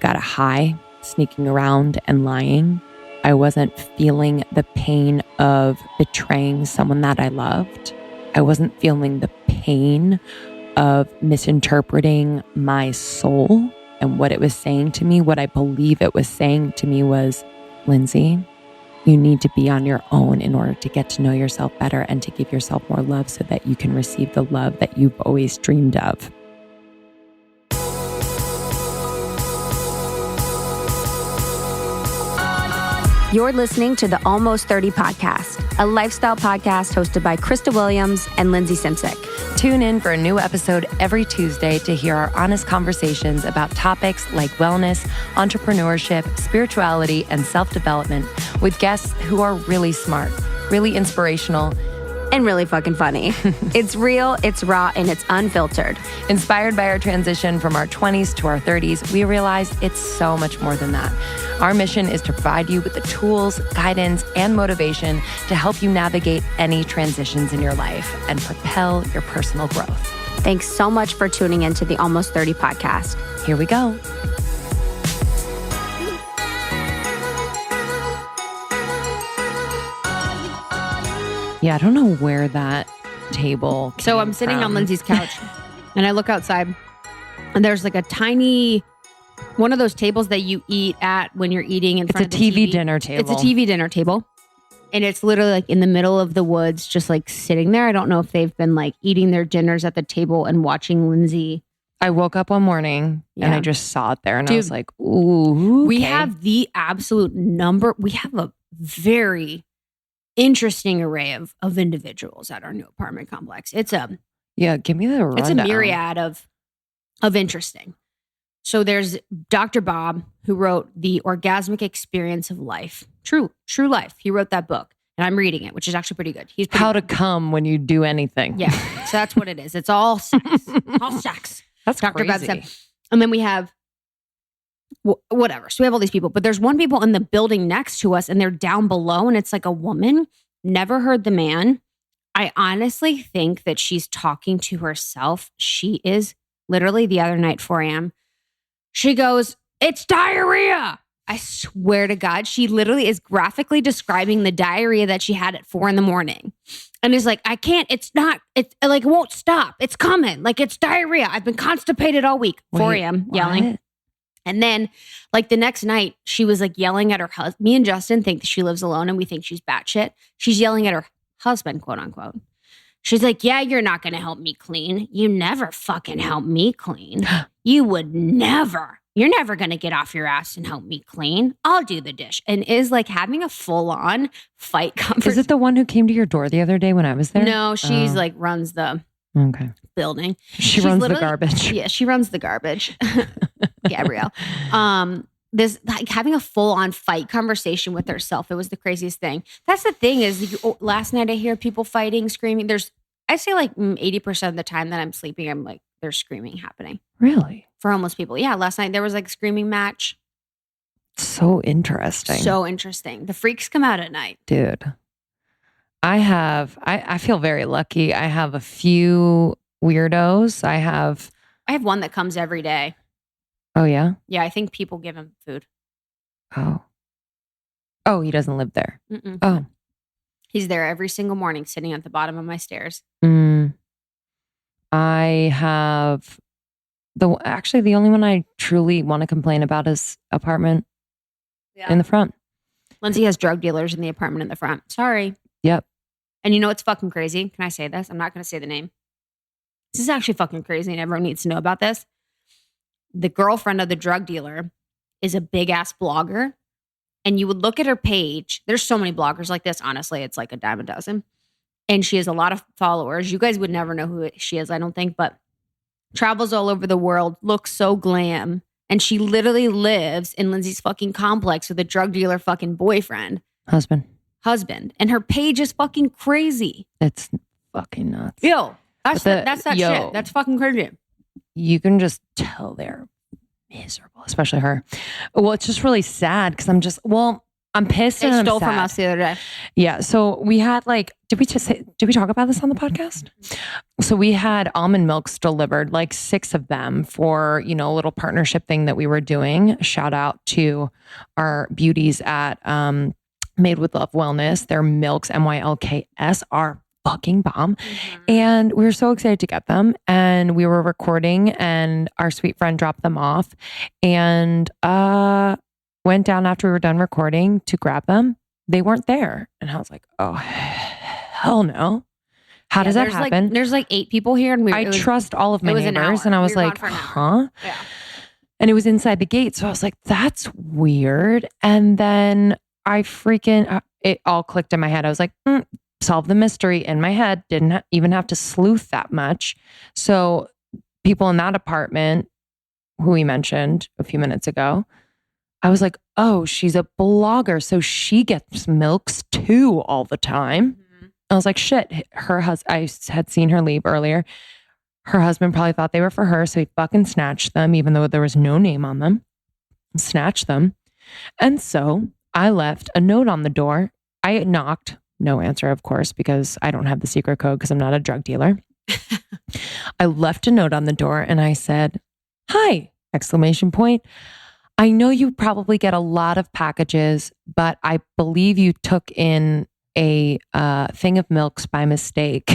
got a high sneaking around and lying. I wasn't feeling the pain of betraying someone that I loved. I wasn't feeling the pain of misinterpreting my soul and what it was saying to me. What I believe it was saying to me was, Lindsey, you need to be on your own in order to get to know yourself better and to give yourself more love so that you can receive the love that you've always dreamed of. You're listening to the Almost 30 podcast, a lifestyle podcast hosted by Krista Williams and Lindsey Simcik. Tune in for a new episode every Tuesday to hear our honest conversations about topics like wellness, entrepreneurship, spirituality, and self-development with guests who are really smart, really inspirational, and really fucking funny. It's real, it's raw, and it's unfiltered. Inspired by our transition from our 20s to our 30s, we realized it's so much more than that. Our mission is to provide you with the tools, guidance, and motivation to help you navigate any transitions in your life and propel your personal growth. Thanks so much for tuning into the Almost 30 podcast. Here we go. Yeah, I don't know where that table came So I'm sitting from. on Lindsey's couch and I look outside and there's like a tiny, one of those tables that you eat at when you're eating in front of the TV. TV dinner table. It's a TV dinner table. And it's literally like in the middle of the woods, just like sitting there. I don't know if they've been like eating their dinners at the table and watching Lindsey. I woke up one morning and Yeah. I just saw it there and I Dude, was like, ooh, We okay. have the absolute number. We have a very interesting array of individuals at our new apartment complex. It's a give me the rundown. It's a myriad of interesting. So there's Dr. Bob, who wrote The Orgasmic Experience of Life. True life. He wrote that book. And I'm reading it, which is actually pretty good. He's pretty How to come when you do anything. Yeah. So that's what it is. It's all sex. All sex. That's Dr. Bob crazy. said. And then we have whatever. So we have all these people. But there's one people in the building next to us and they're down below and it's like a woman. Never heard the man. I honestly think that she's talking to herself. She is literally the other night, 4 a.m. She goes, it's diarrhea. I swear to God, she literally is graphically describing the diarrhea that she had at 4 a.m. And is like, I can't, it's like, it won't stop. It's coming. Like, it's diarrhea. I've been constipated all week. 4 a.m. yelling. And then like the next night, she was like yelling at her husband. Me and Justin think that she lives alone and we think she's batshit. She's yelling at her husband, quote unquote. She's like, yeah, you're not going to help me clean. You never fucking help me clean. You would never. You're never going to get off your ass and help me clean. I'll do the dish. And is like having a full on fight conversation. Is it the one who came to your door the other day when I was there? No, she's like runs the building. She runs the garbage. Yeah, she runs the garbage. Gabrielle. This like having a full on fight conversation with herself. It was the craziest thing. That's the thing is last night I hear people fighting, screaming. I say like 80% of the time that I'm sleeping, I'm like, there's screaming happening. Really? For homeless people. Yeah. Last night there was like a screaming match. So interesting. So interesting. The freaks come out at night. Dude. I feel very lucky. I have a few weirdos. I have one that comes every day. Oh, yeah? Yeah, I think people give him food. Oh, he doesn't live there. Mm-mm. Oh. He's there every single morning sitting at the bottom of my stairs. I have the only one I truly want to complain about is apartment in the front. Lindsey has drug dealers in the apartment in the front. Sorry. Yep. And you know what's fucking crazy? Can I say this? I'm not going to say the name. This is actually fucking crazy and everyone needs to know about this. The girlfriend of the drug dealer is a big ass blogger. And you would look at her page. There's so many bloggers like this. Honestly, it's like a dime a dozen. And she has a lot of followers. You guys would never know who she is, I don't think, but travels all over the world, looks so glam. And she literally lives in Lindsey's fucking complex with a drug dealer fucking boyfriend. Husband. And her page is fucking crazy. It's fucking nuts. Yo, that's that yo. shit. That's fucking crazy. You can just tell they're miserable, especially her. Well, it's just really sad because I'm pissed They and I'm stole from sad. us the other day. Yeah. So we had did we talk about this on the podcast? So we had almond milks delivered, 6 of them for, a little partnership thing that we were doing. Shout out to our beauties at Made with Love Wellness. Their milks, MYLKS, are fucking bomb. And we were so excited to get them. And we were recording and our sweet friend dropped them off and went down after we were done recording to grab them. They weren't there. And I was like, oh, hell no. How does that happen? There's 8 people here. And I trust all of my neighbors. And I was like, huh? Yeah. And it was inside the gate. So I was like, that's weird. And then it all clicked in my head. I was like, solve the mystery in my head. Didn't even have to sleuth that much. So people in that apartment who we mentioned a few minutes ago, I was like, oh, she's a blogger. So she gets milks too all the time. I was like, shit, I had seen her leave earlier. Her husband probably thought they were for her. So he fucking snatched them, even though there was no name on them. Snatched them. And so I left a note on the door. I knocked, no answer, of course, because I don't have the secret code because I'm not a drug dealer. I left a note on the door and I said, hi, ! I know you probably get a lot of packages, but I believe you took in a thing of milks by mistake.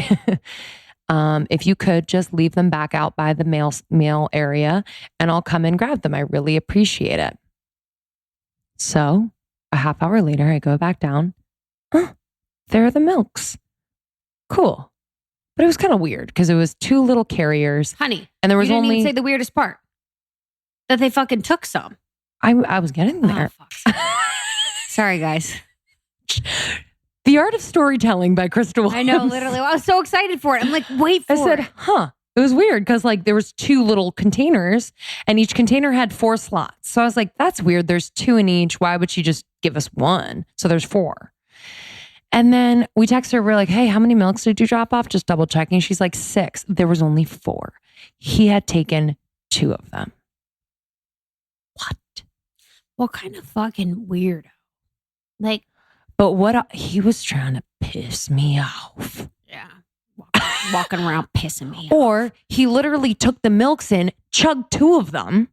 If you could just leave them back out by the mail area and I'll come and grab them. I really appreciate it. So a half hour later, I go back down. There are the milks. Cool. But it was kind of weird because it was 2 little carriers. Honey, and there was you didn't only even say the weirdest part. That they fucking took some. I was getting there. Oh, fuck. Sorry, guys. The Art of Storytelling by Krista Williams. I know, literally. I was so excited for it. I'm like, wait for it. I said, It was weird because there was 2 little containers and each container had 4 slots. So I was like, that's weird. There's 2 in each. Why would she just give us 1? So there's 4. And then we text her. We're like, hey, how many milks did you drop off? Just double checking. She's like, 6. There was only 4. He had taken 2 of them. What kind of fucking weirdo? But he was trying to piss me off. Yeah. Walking around pissing me off. Or he literally took the milks in, chugged 2 of them.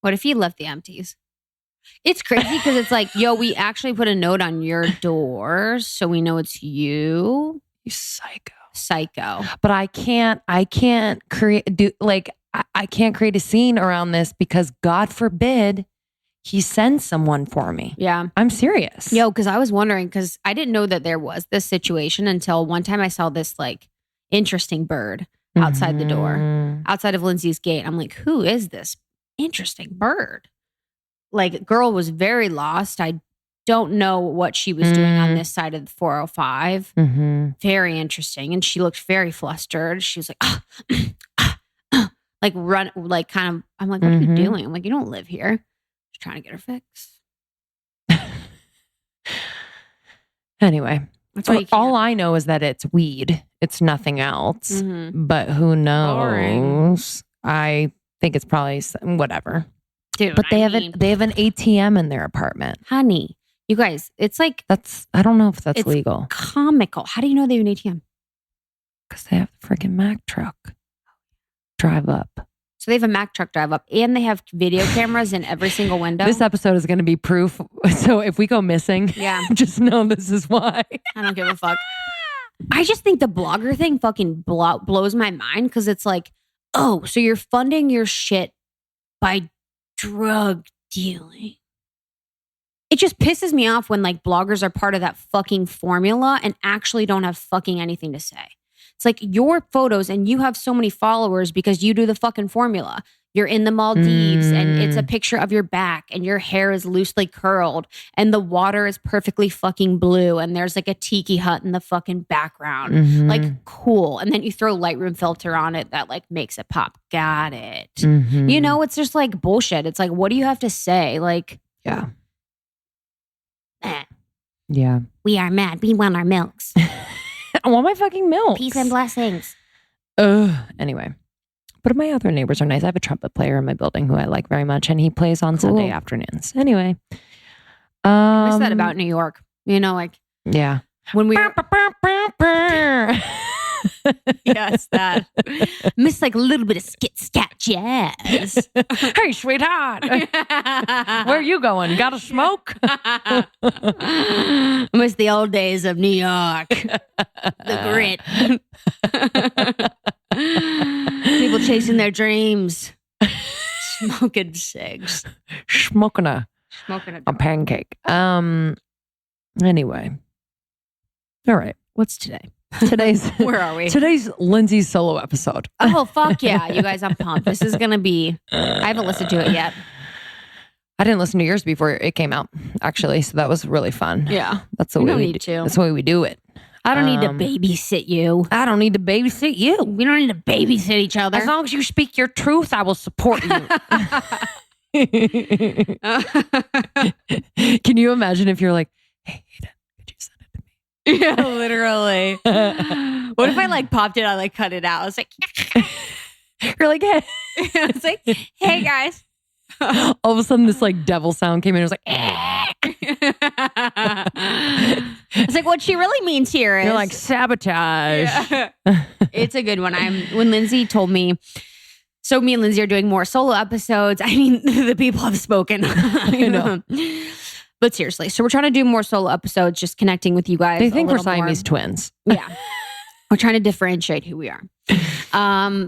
What if he left the empties? It's crazy because it's like, yo, we actually put a note on your door so we know it's you. You Psycho. But I can't create I can't create a scene around this because God forbid he sends someone for me. Yeah. I'm serious. Yo, because I was wondering, because I didn't know that there was this situation until one time I saw this interesting bird outside the door, outside of Lindsay's gate. I'm like, who is this interesting bird? Girl was very lost. I don't know what she was doing on this side of the 405. Very interesting. And she looked very flustered. She was like, run, I'm like, what are you doing? I'm like, you don't live here. She's trying to get her fix. Anyway, all I know is that it's weed. It's nothing else. But who knows? Boring. I think it's probably whatever. Dude, but they have an ATM in their apartment. Honey, you guys, it's I don't know if that's legal. Comical. How do you know they have an ATM? Because they have the freaking Mack truck drive up. So they have a Mack truck drive up and they have video cameras in every single window. This episode is going to be proof. So if we go missing, just know this is why. I don't give a fuck. I just think the blogger thing fucking blows my mind because it's like, oh, so you're funding your shit by drug dealing. It just pisses me off when bloggers are part of that fucking formula and actually don't have fucking anything to say. It's like your photos and you have so many followers because you do the fucking formula. You're in the Maldives and it's a picture of your back and your hair is loosely curled and the water is perfectly fucking blue and there's a tiki hut in the fucking background. Cool. And then you throw Lightroom filter on it that makes it pop. Got it. You know, it's just bullshit. It's what do you have to say? Yeah. Yeah. We are mad. We want our milks. I want my fucking milk. Peace and blessings. Anyway. But my other neighbors are nice. I have a trumpet player in my building who I like very much, and he plays on Sunday afternoons. Anyway, I miss that about New York. You know, like yeah. when we were, yes, that miss like a little bit of skit scat jazz. Hey, sweetheart, where are you going? Got to smoke? Miss the old days of New York, the grit, people chasing their dreams, smoking cigs, smoking a pancake. Anyway, all right. What's today? Today's where are we? Today's Lindsey's solo episode. Oh, fuck yeah. You guys, I'm pumped. This is going to be, I haven't listened to it yet. I didn't listen to yours before it came out, actually. So that was really fun. Yeah. That's the way we do. That's the way we do it. I don't need to babysit you. I don't need to babysit you. We don't need to babysit each other. As long as you speak your truth, I will support you. Can you imagine if you're like, hey, Hayden, could you send it to me? Yeah, literally. What if I like popped it? I like cut it out. I was like, you're like, hey. I was like, hey guys. All of a sudden, this like devil sound came in. It was like, it's like what she really means here is you're like sabotage. Yeah. It's a good one. When Lindsey told me. So me and Lindsey are doing more solo episodes. I mean, the people have spoken. I know. But seriously, so we're trying to do more solo episodes, just connecting with you guys. They think we're Siamese twins. Yeah. We're trying to differentiate who we are.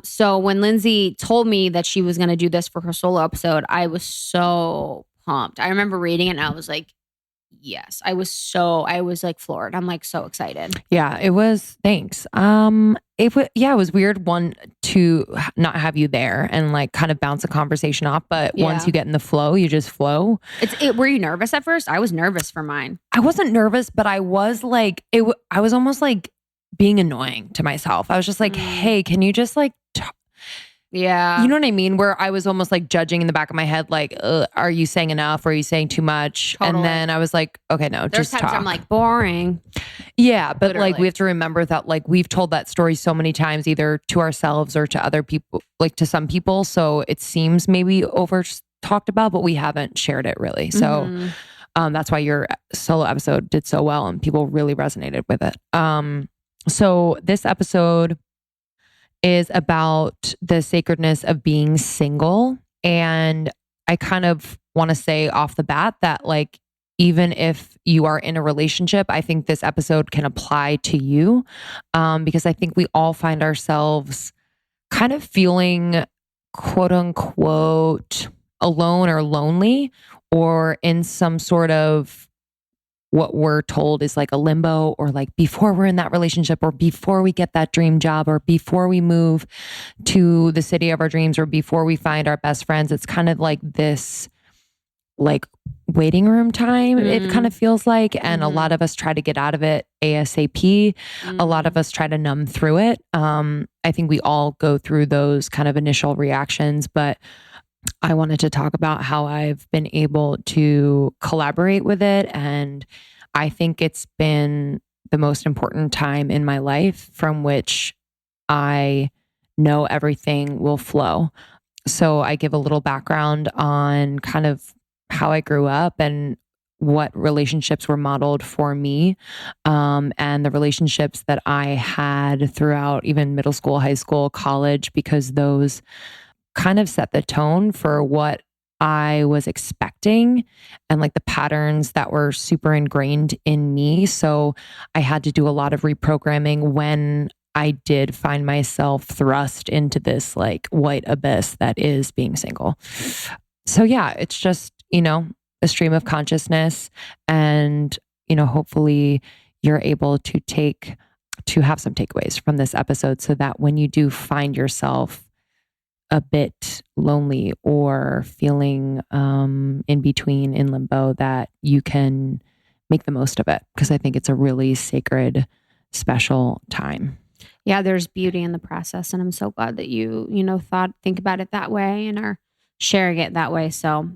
So when Lindsey told me that she was going to do this for her solo episode, I was so pumped. I remember reading it and I was like, yes. I was like floored. I'm like so excited. Yeah, it was. Thanks. It was weird to not have you there and like kind of bounce a conversation off. But once you get in the flow, you just flow. Were you nervous at first? I was nervous for mine. I wasn't nervous, but I was like, I was almost like being annoying to myself. I was just like, hey, can you just like yeah. You know what I mean? Where I was almost like judging in the back of my head, like, are you saying enough? Or are you saying too much? Totally. And then I was like, okay, no, There's just times talk. I'm like, boring. Yeah, but Literally. like we have to remember that like we've told that story so many times, either to ourselves or to other people, like to some people. So it seems maybe over talked about, but we haven't shared it really. So that's why your solo episode did so well and people really resonated with it. So this episode is about the sacredness of being single. And I kind of want to say off the bat that like, even if you are in a relationship, I think this episode can apply to you. Because I think we all find ourselves kind of feeling quote unquote alone or lonely or in some sort of what we're told is like a limbo, or like before we're in that relationship, or before we get that dream job, or before we move to the city of our dreams, or before we find our best friends. It's kind of like this like waiting room time, it kind of feels like. And a lot of us try to get out of it ASAP. A lot of us try to numb through it. I think we all go through those kind of initial reactions, but I wanted to talk about how I've been able to collaborate with it. And I think it's been the most important time in my life from which I know everything will flow. So I give a little background on kind of how I grew up and what relationships were modeled for me, and the relationships that I had throughout even middle school, high school, college, because those kind of set the tone for what I was expecting and like the patterns that were super ingrained in me. So I had to do a lot of reprogramming when I did find myself thrust into this like white abyss that is being single. So yeah, it's just, a stream of consciousness, and, hopefully you're able to have some takeaways from this episode so that when you do find yourself a bit lonely or feeling in between, in limbo, that you can make the most of it, because I think it's a really sacred, special time. Yeah, there's beauty in the process, and I'm so glad that you think about it that way and are sharing it that way. So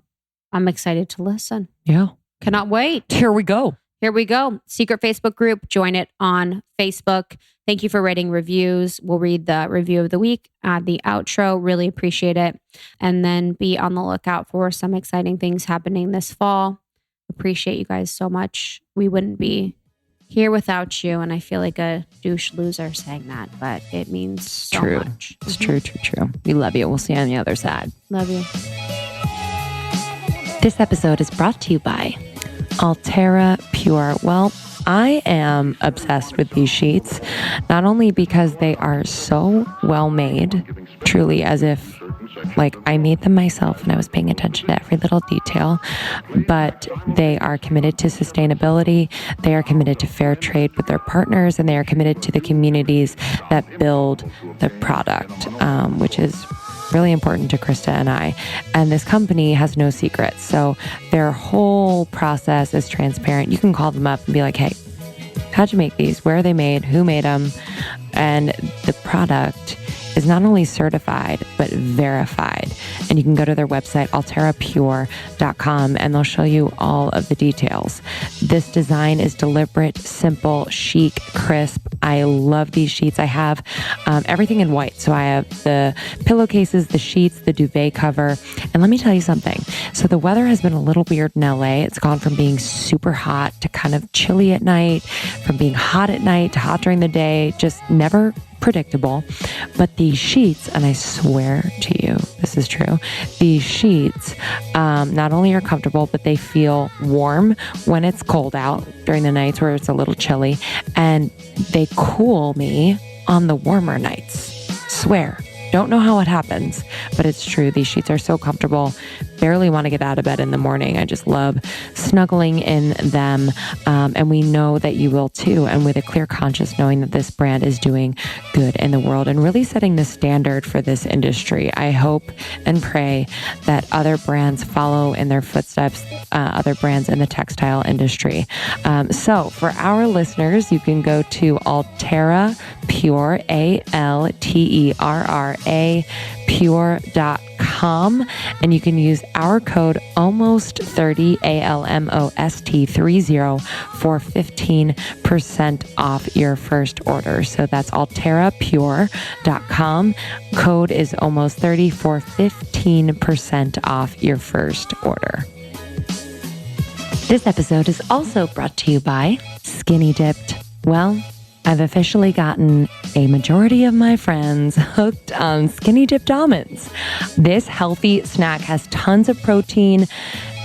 I'm excited to listen. Yeah. Cannot wait. Here we go. Secret Facebook group. Join it on Facebook. Thank you for writing reviews. We'll read the review of the week at the outro. Really appreciate it. And then be on the lookout for some exciting things happening this fall. appreciate you guys so much. We wouldn't be here without you. And I feel like a douche loser saying that, but it means so True. much. It's true. We love you. We'll see you on the other side. Love you. This episode is brought to you by Altera Pure. Well, I am obsessed with these sheets, not only because they are so well made, truly as if like I made them myself and I was paying attention to every little detail, but they are committed to sustainability. They are committed to fair trade with their partners, and they are committed to the communities that build the product, which is really important to Krista and I. And this company has no secrets. So their whole process is transparent. You can call them up and be like, hey, how'd you make these? Where are they made? Who made them? And the product is not only certified, but verified. And you can go to their website, alterapure.com, and they'll show you all of the details. This design is deliberate, simple, chic, crisp. I love these sheets. I have everything in white. So I have the pillowcases, the sheets, the duvet cover. And let me tell you something. So the weather has been a little weird in LA. It's gone from being super hot to kind of chilly at night, from being hot at night to hot during the day, just never predictable. But these sheets, and I swear to you, this is true, these sheets not only are comfortable, but they feel warm when it's cold out during the nights where it's a little chilly, and they cool me on the warmer nights. Swear. Don't know how it happens, but it's true. These sheets are so comfortable. Barely want to get out of bed in the morning. I just love snuggling in them. And we know that you will too. And with a clear conscience, knowing that this brand is doing good in the world and really setting the standard for this industry. I hope and pray that other brands follow in their footsteps, other brands in the textile industry. So for our listeners, you can go to Altera Pure, Alterra pure.com, and you can use our code almost30 ALMOST30 for 15% off your first order. So that's alterapure.com. Code is almost30 for 15% off your first order. This episode is also brought to you by Skinny Dipped. Well, I've officially gotten a majority of my friends hooked on Skinny Dipped almonds. This healthy snack has tons of protein,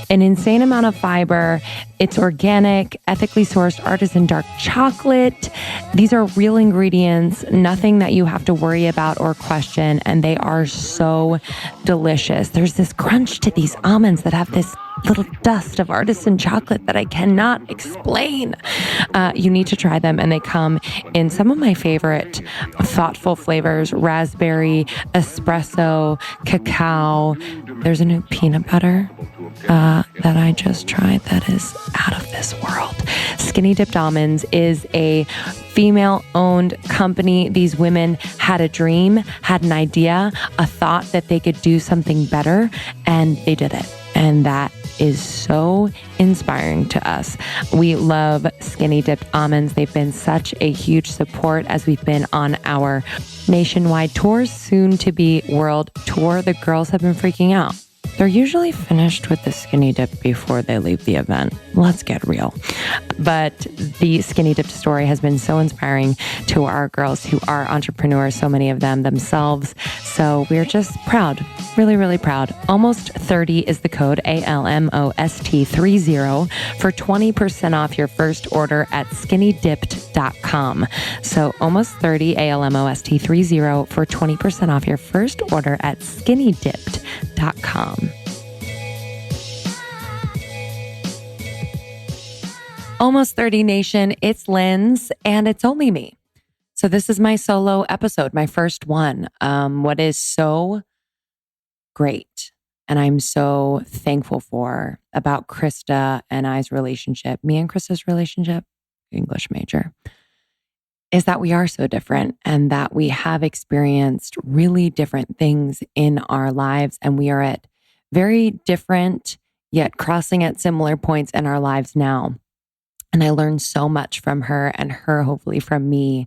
an insane amount of fiber. It's organic, ethically sourced artisan dark chocolate. These are real ingredients, nothing that you have to worry about or question, and they are so delicious. There's this crunch to these almonds that have this little dust of artisan chocolate that I cannot explain. You need to try them, and they come in some of my favorite thoughtful flavors: raspberry, espresso, cacao. There's a new peanut butter that I just tried that is out of this world. Skinny Dipped Almonds is a female-owned company. These women had a dream, had an idea, a thought that they could do something better, and they did it. And that is so inspiring to us. We love Skinny Dipped Almonds. They've been such a huge support as we've been on our nationwide tour, soon to be world tour. The girls have been freaking out. They're usually finished with the Skinny Dip before they leave the event. Let's get real. But the Skinny Dip story has been so inspiring to our girls who are entrepreneurs, so many of them themselves. So we're just proud, really, really proud. Almost 30 is the code, ALMOST30, for 20% off your first order at skinnydipped.com. So almost 30, ALMOST30, for 20% off your first order at skinnydipped.com. Almost 30 Nation, it's Linz, and it's only me. So this is my solo episode, my first one. What is so great, and I'm so thankful for about Krista and I's relationship, me and Krista's relationship, English major, is that we are so different and that we have experienced really different things in our lives, and we are at very different yet crossing at similar points in our lives now. And I learned so much from her and her hopefully from me.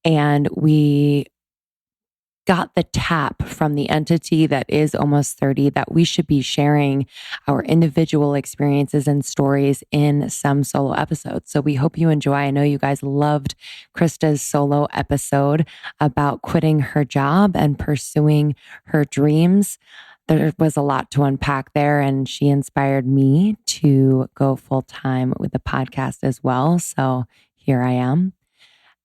And we got the tap from the entity that is almost 30 that we should be sharing our individual experiences and stories in some solo episodes. So we hope you enjoy. I know you guys loved Krista's solo episode about quitting her job and pursuing her dreams. There was a lot to unpack there, and she inspired me to go full time with the podcast as well. So here I am.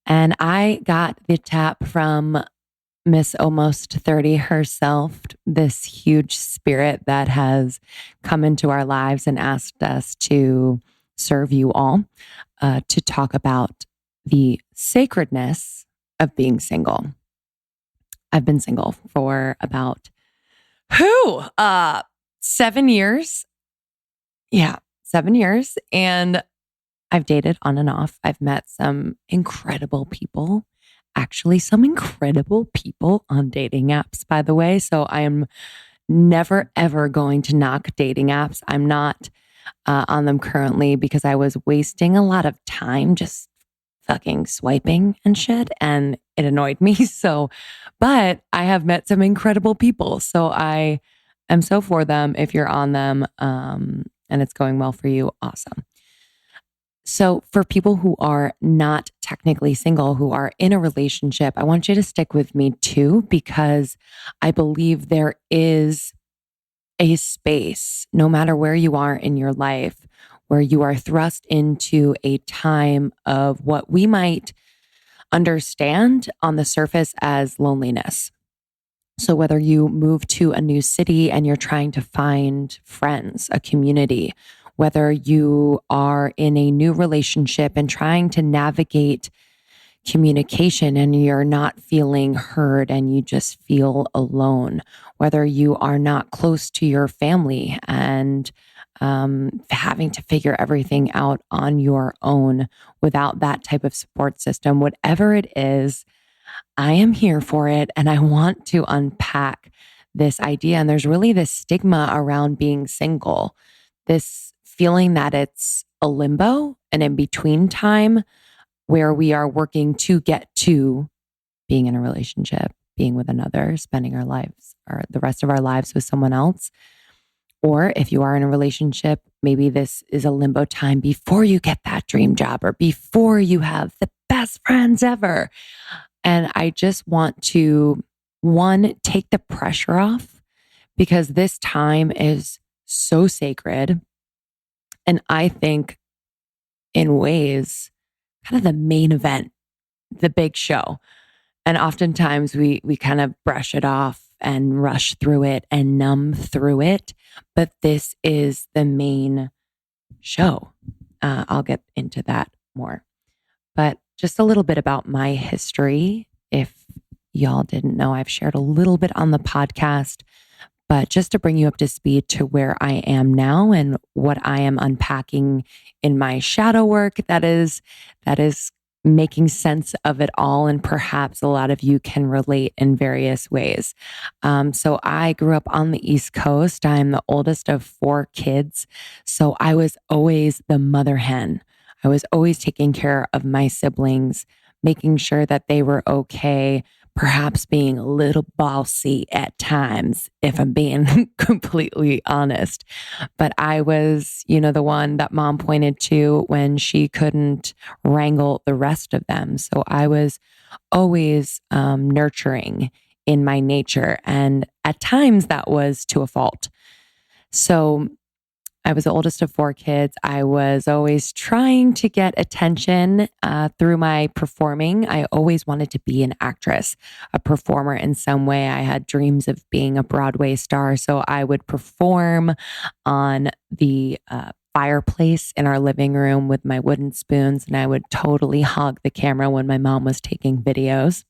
And I got the tap from Miss Almost 30 herself, this huge spirit that has come into our lives and asked us to serve you all, to talk about the sacredness of being single. I've been single for about 7 years. Yeah, 7 years. And I've dated on and off. I've met some incredible people. Actually, some incredible people on dating apps, by the way. So I am never, ever going to knock dating apps. I'm not on them currently because I was wasting a lot of time just fucking swiping and shit, and it annoyed me. So, but I have met some incredible people. So I am so for them. If you're on them and it's going well for you, awesome. So for people who are not technically single, who are in a relationship, I want you to stick with me too, because I believe there is a space, no matter where you are in your life, where you are thrust into a time of what we might understand on the surface as loneliness. So whether you move to a new city and you're trying to find friends, a community, whether you are in a new relationship and trying to navigate communication and you're not feeling heard and you just feel alone, whether you are not close to your family and having to figure everything out on your own without that type of support system, whatever it is, I am here for it. And I want to unpack this idea. And there's really this stigma around being single, this feeling that it's a limbo, an in-between time where we are working to get to being in a relationship, being with another, spending our lives or the rest of our lives with someone else. Or if you are in a relationship, maybe this is a limbo time before you get that dream job or before you have the best friends ever. And I just want to, one, take the pressure off, because this time is so sacred. And I think in ways, kind of the main event, the big show. And oftentimes we kind of brush it off and rush through it and numb through it. But this is the main show. I'll get into that more. But just a little bit about my history. If y'all didn't know, I've shared a little bit on the podcast, but just to bring you up to speed to where I am now and what I am unpacking in my shadow work, that is making sense of it all. And perhaps a lot of you can relate in various ways. So I grew up on the East Coast. I'm the oldest of 4 kids. So I was always the mother hen. I was always taking care of my siblings, making sure that they were okay, perhaps being a little bossy at times, if I'm being completely honest. But I was, the one that mom pointed to when she couldn't wrangle the rest of them. So I was always nurturing in my nature. And at times that was to a fault. So I was the oldest of 4 kids. I was always trying to get attention through my performing. I always wanted to be an actress, a performer in some way. I had dreams of being a Broadway star. So I would perform on the fireplace in our living room with my wooden spoons. And I would totally hog the camera when my mom was taking videos,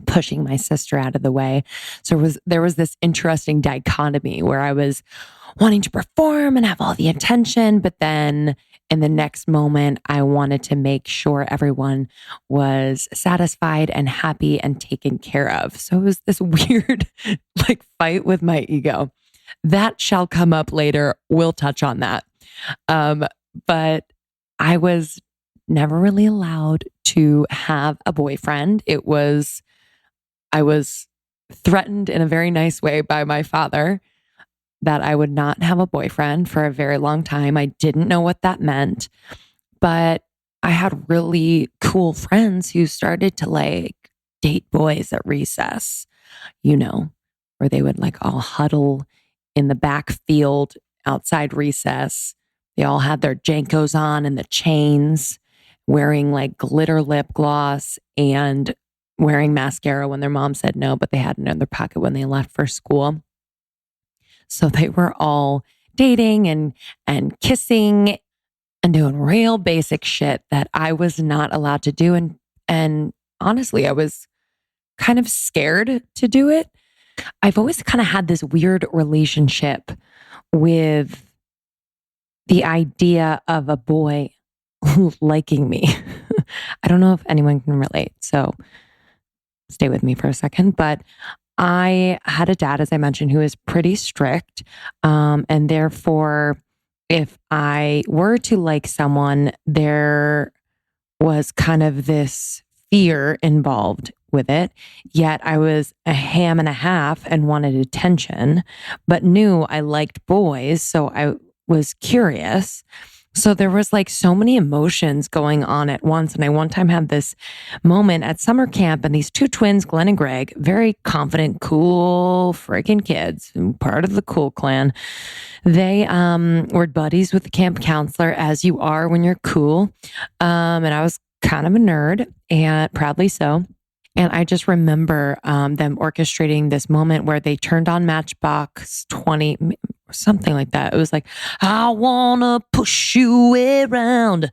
pushing my sister out of the way. So there was this interesting dichotomy where I was wanting to perform and have all the attention, but then in the next moment, I wanted to make sure everyone was satisfied and happy and taken care of. So it was this weird fight with my ego. That shall come up later. We'll touch on that. But I was never really allowed to have a boyfriend. I was threatened in a very nice way by my father that I would not have a boyfriend for a very long time. I didn't know what that meant, but I had really cool friends who started to like date boys at recess, where they would like all huddle in the back field outside recess. They all had their Jankos on and the chains, wearing like glitter lip gloss and wearing mascara when their mom said no, but they had it in their pocket when they left for school. So they were all dating and kissing and doing real basic shit that I was not allowed to do. And honestly, I was kind of scared to do it. I've always kind of had this weird relationship with the idea of a boy liking me. I don't know if anyone can relate, so stay with me for a second. But I had a dad, as I mentioned, who is pretty strict. And therefore, if I were to like someone, there was kind of this fear involved with it. Yet I was a ham and a half and wanted attention, but knew I liked boys. So I was curious. So there was like so many emotions going on at once. And I one time had this moment at summer camp, and these two twins, Glenn and Greg, very confident, cool freaking kids, part of the cool clan. They were buddies with the camp counselor, as you are when you're cool. And I was kind of a nerd, and proudly so. And I just remember them orchestrating this moment where they turned on Matchbox 20, something like that. It was like, I want to push you around.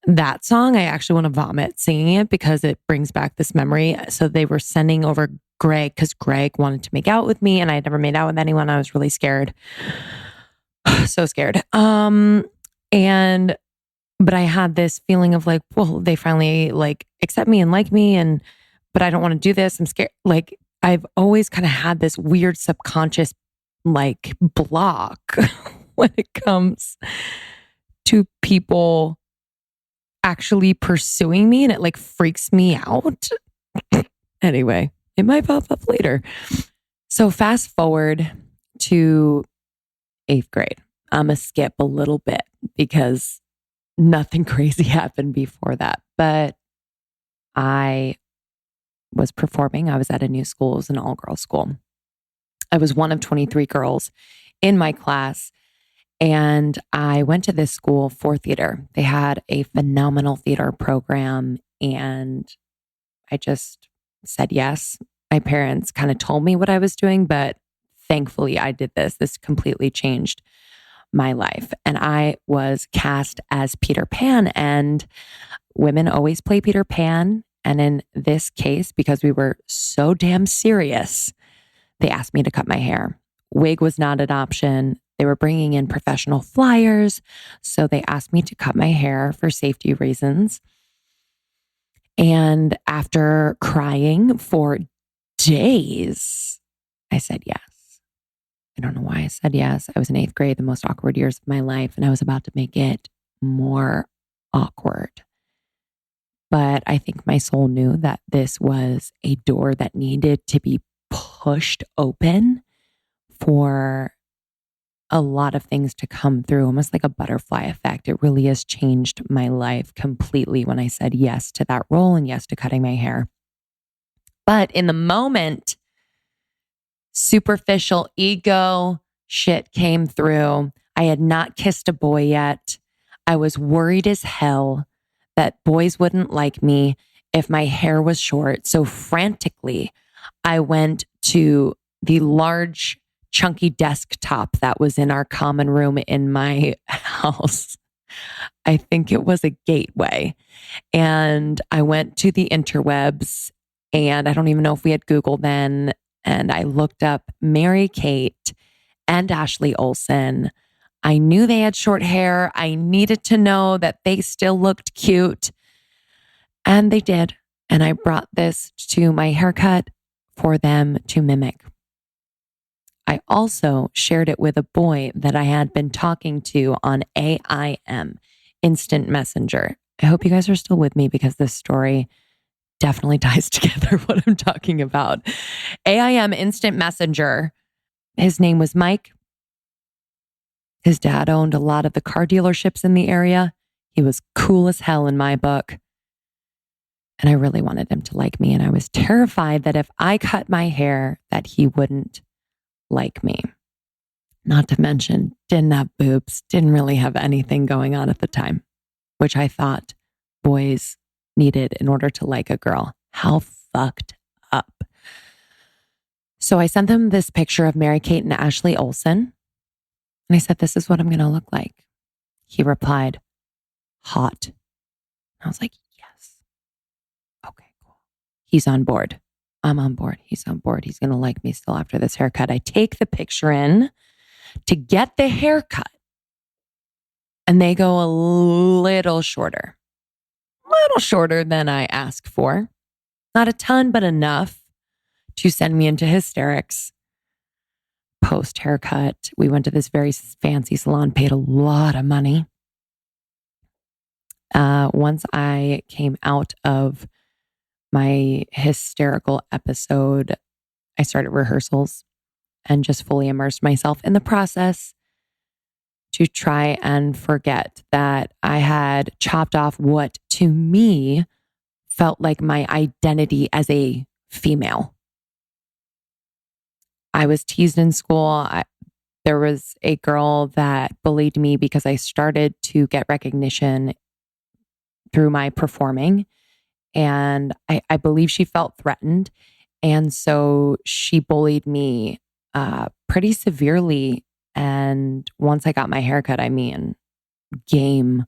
That song, I actually want to vomit singing it because it brings back this memory. So they were sending over Greg because Greg wanted to make out with me, and I had never made out with anyone. I was really scared. So scared. But I had this feeling of like, well, they finally like accept me and like me, but I don't want to do this. I'm scared. Like, I've always kind of had this weird subconscious like block when it comes to people actually pursuing me, and it like freaks me out. Anyway, it might pop up later. So fast forward to 8th grade. I'm going to skip a little bit because nothing crazy happened before that. But I was performing. I was at a new school. It was an all-girls school. I was one of 23 girls in my class. And I went to this school for theater. They had a phenomenal theater program. And I just said yes. My parents kind of told me what I was doing, but thankfully I did this. This completely changed my life. And I was cast as Peter Pan, and women always play Peter Pan. And in this case, because we were so damn serious, they asked me to cut my hair. Wig was not an option. They were bringing in professional flyers. So they asked me to cut my hair for safety reasons. And after crying for days, I said yes. I don't know why I said yes. I was in 8th grade, the most awkward years of my life, and I was about to make it more awkward. But I think my soul knew that this was a door that needed to be pushed open for a lot of things to come through, almost like a butterfly effect. It really has changed my life completely when I said yes to that role and yes to cutting my hair. But in the moment, superficial ego shit came through. I had not kissed a boy yet. I was worried as hell that boys wouldn't like me if my hair was short. So frantically, I went to the large, chunky desktop that was in our common room in my house. I think it was a gateway. And I went to the interwebs, and I don't even know if we had Google then. And I looked up Mary-Kate and Ashley Olsen. I knew they had short hair. I needed to know that they still looked cute. And they did. And I brought this to my haircut for them to mimic. I also shared it with a boy that I had been talking to on AIM, Instant Messenger. I hope you guys are still with me because this story definitely ties together what I'm talking about. AIM Instant Messenger. His name was Mike. His dad owned a lot of the car dealerships in the area. He was cool as hell in my book. And I really wanted him to like me. And I was terrified that if I cut my hair, that he wouldn't like me. Not to mention, didn't have boobs, didn't really have anything going on at the time, which I thought boys needed in order to like a girl. How fucked up. So I sent them this picture of Mary Kate and Ashley Olsen. And I said, this is what I'm going to look like. He replied, hot. I was like, yes. Okay, cool. He's on board. I'm on board. He's on board. He's going to like me still after this haircut. I take the picture in to get the haircut. And they go a little shorter than I asked for. Not a ton, but enough to send me into hysterics. Post haircut, we went to this very fancy salon, paid a lot of money. Once I came out of my hysterical episode, I started rehearsals and just fully immersed myself in the process to try and forget that I had chopped off what to me felt like my identity as a female. I was teased in school. There was a girl that bullied me because I started to get recognition through my performing. And I believe she felt threatened. And so she bullied me pretty severely. And once I got my haircut, I mean, game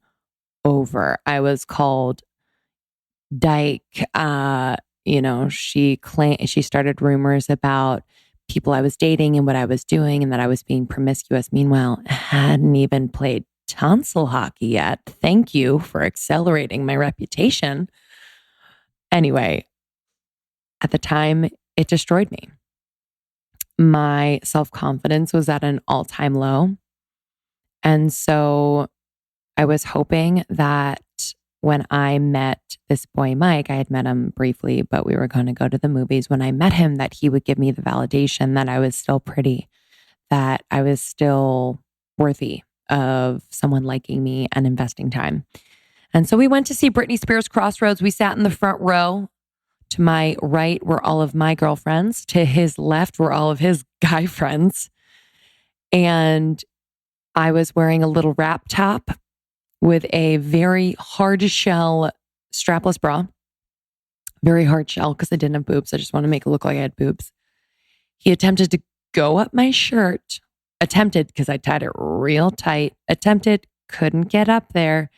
over. I was called dyke. She started rumors about people I was dating and what I was doing and that I was being promiscuous. Meanwhile, I hadn't even played tonsil hockey yet. Thank you for accelerating my reputation. Anyway, at the time, it destroyed me. My self-confidence was at an all-time low. And so I was hoping that when I met this boy, Mike, I had met him briefly, but we were going to go to the movies. When I met him, that he would give me the validation that I was still pretty, that I was still worthy of someone liking me and investing time. And so we went to see Britney Spears Crossroads. We sat in the front row. To my right were all of my girlfriends. To his left were all of his guy friends. And I was wearing a little wrap top with a very hard shell strapless bra. Very hard shell because I didn't have boobs. I just want to make it look like I had boobs. He attempted to go up my shirt. Attempted because I tied it real tight. Attempted, couldn't get up there.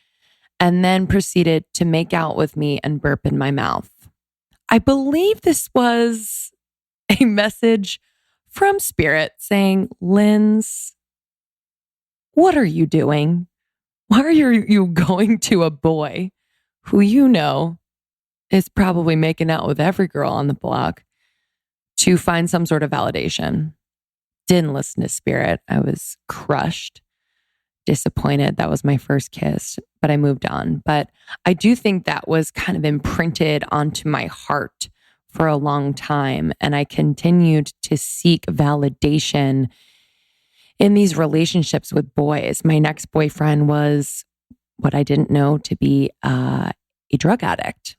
And then proceeded to make out with me and burp in my mouth. I believe this was a message from Spirit saying, Linz, what are you doing? Why are you going to a boy who you know is probably making out with every girl on the block to find some sort of validation? Didn't listen to Spirit. I was crushed, disappointed. That was my first kiss, but I moved on. But I do think that was kind of imprinted onto my heart for a long time. And I continued to seek validation in these relationships with boys. My next boyfriend was what I didn't know to be a drug addict.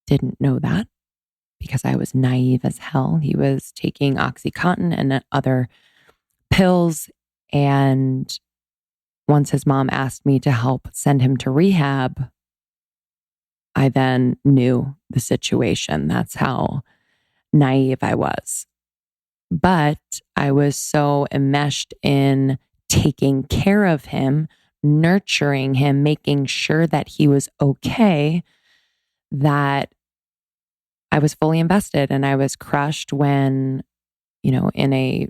Didn't know that because I was naive as hell. He was taking OxyContin and other pills. And once his mom asked me to help send him to rehab, I then knew the situation. That's how naive I was. But I was so enmeshed in taking care of him, nurturing him, making sure that he was okay, that I was fully invested. And I was crushed when, in a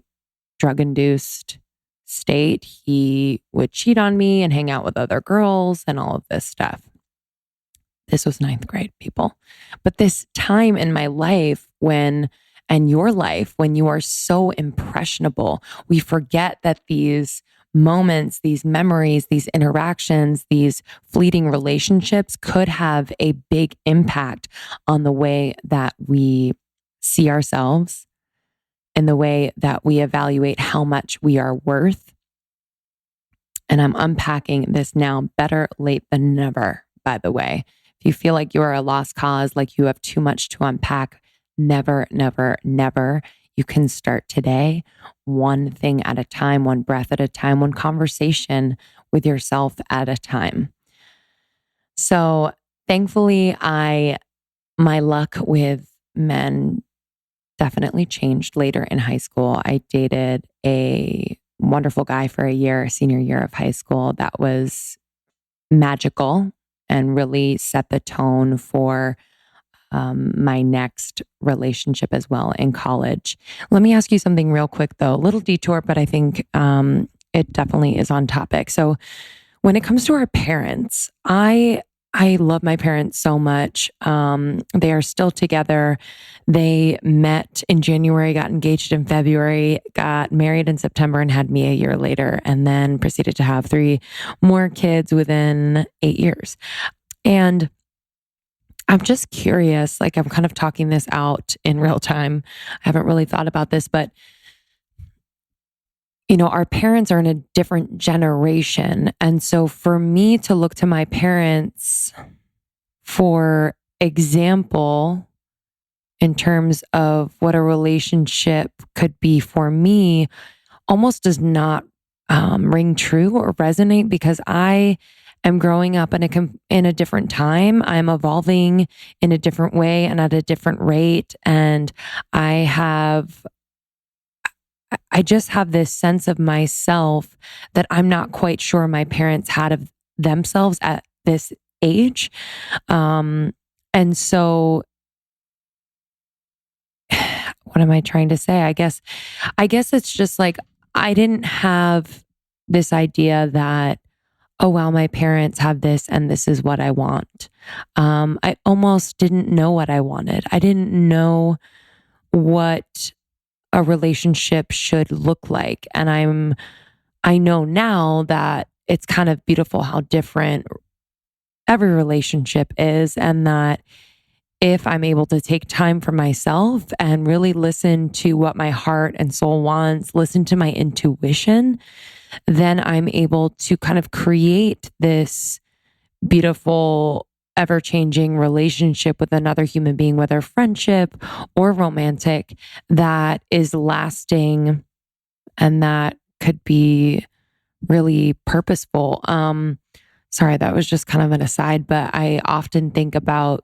drug-induced state, he would cheat on me and hang out with other girls and all of this stuff. This was 9th grade, people. But this time in my life and your life, when you are so impressionable, we forget that these moments, these memories, these interactions, these fleeting relationships could have a big impact on the way that we see ourselves and the way that we evaluate how much we are worth. And I'm unpacking this now. Better late than never, by the way. If you feel like you are a lost cause, like you have too much to unpack, never, never, never. You can start today, one thing at a time, one breath at a time, one conversation with yourself at a time. So thankfully, my luck with men definitely changed later in high school. I dated a wonderful guy for a year, senior year of high school. That was magical and really set the tone for my next relationship as well in college. Let me ask you something real quick though, a little detour, but I think it definitely is on topic. So when it comes to our parents, I love my parents so much. They are still together. They met in January, got engaged in February, got married in September, and had me a year later, and then proceeded to have 3 more kids within 8 years. And I'm just curious, like I'm kind of talking this out in real time. I haven't really thought about this, but our parents are in a different generation. And so for me to look to my parents for example, in terms of what a relationship could be for me, almost does not ring true or resonate because I am growing up in a different time. I'm evolving in a different way and at a different rate. And I just have this sense of myself that I'm not quite sure my parents had of themselves at this age. And so what am I trying to say? I guess it's just like, I didn't have this idea that, oh, wow, my parents have this and this is what I want. I almost didn't know what I wanted. I didn't know what a relationship should look like. And I know now that it's kind of beautiful how different every relationship is, and that if I'm able to take time for myself and really listen to what my heart and soul wants, listen to my intuition, then I'm able to kind of create this beautiful, ever-changing relationship with another human being, whether friendship or romantic, that is lasting and that could be really purposeful. Sorry, that was just kind of an aside, but I often think about,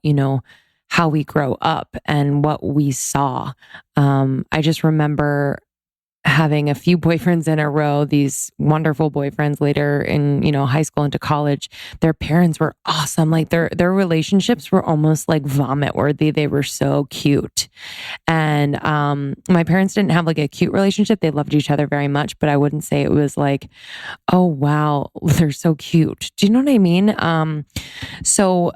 how we grow up and what we saw. I just remember having a few boyfriends in a row, these wonderful boyfriends later in, high school into college. Their parents were awesome. Like their relationships were almost like vomit worthy. They were so cute. And my parents didn't have like a cute relationship. They loved each other very much, but I wouldn't say it was like, oh wow, they're so cute. Do you know what I mean? So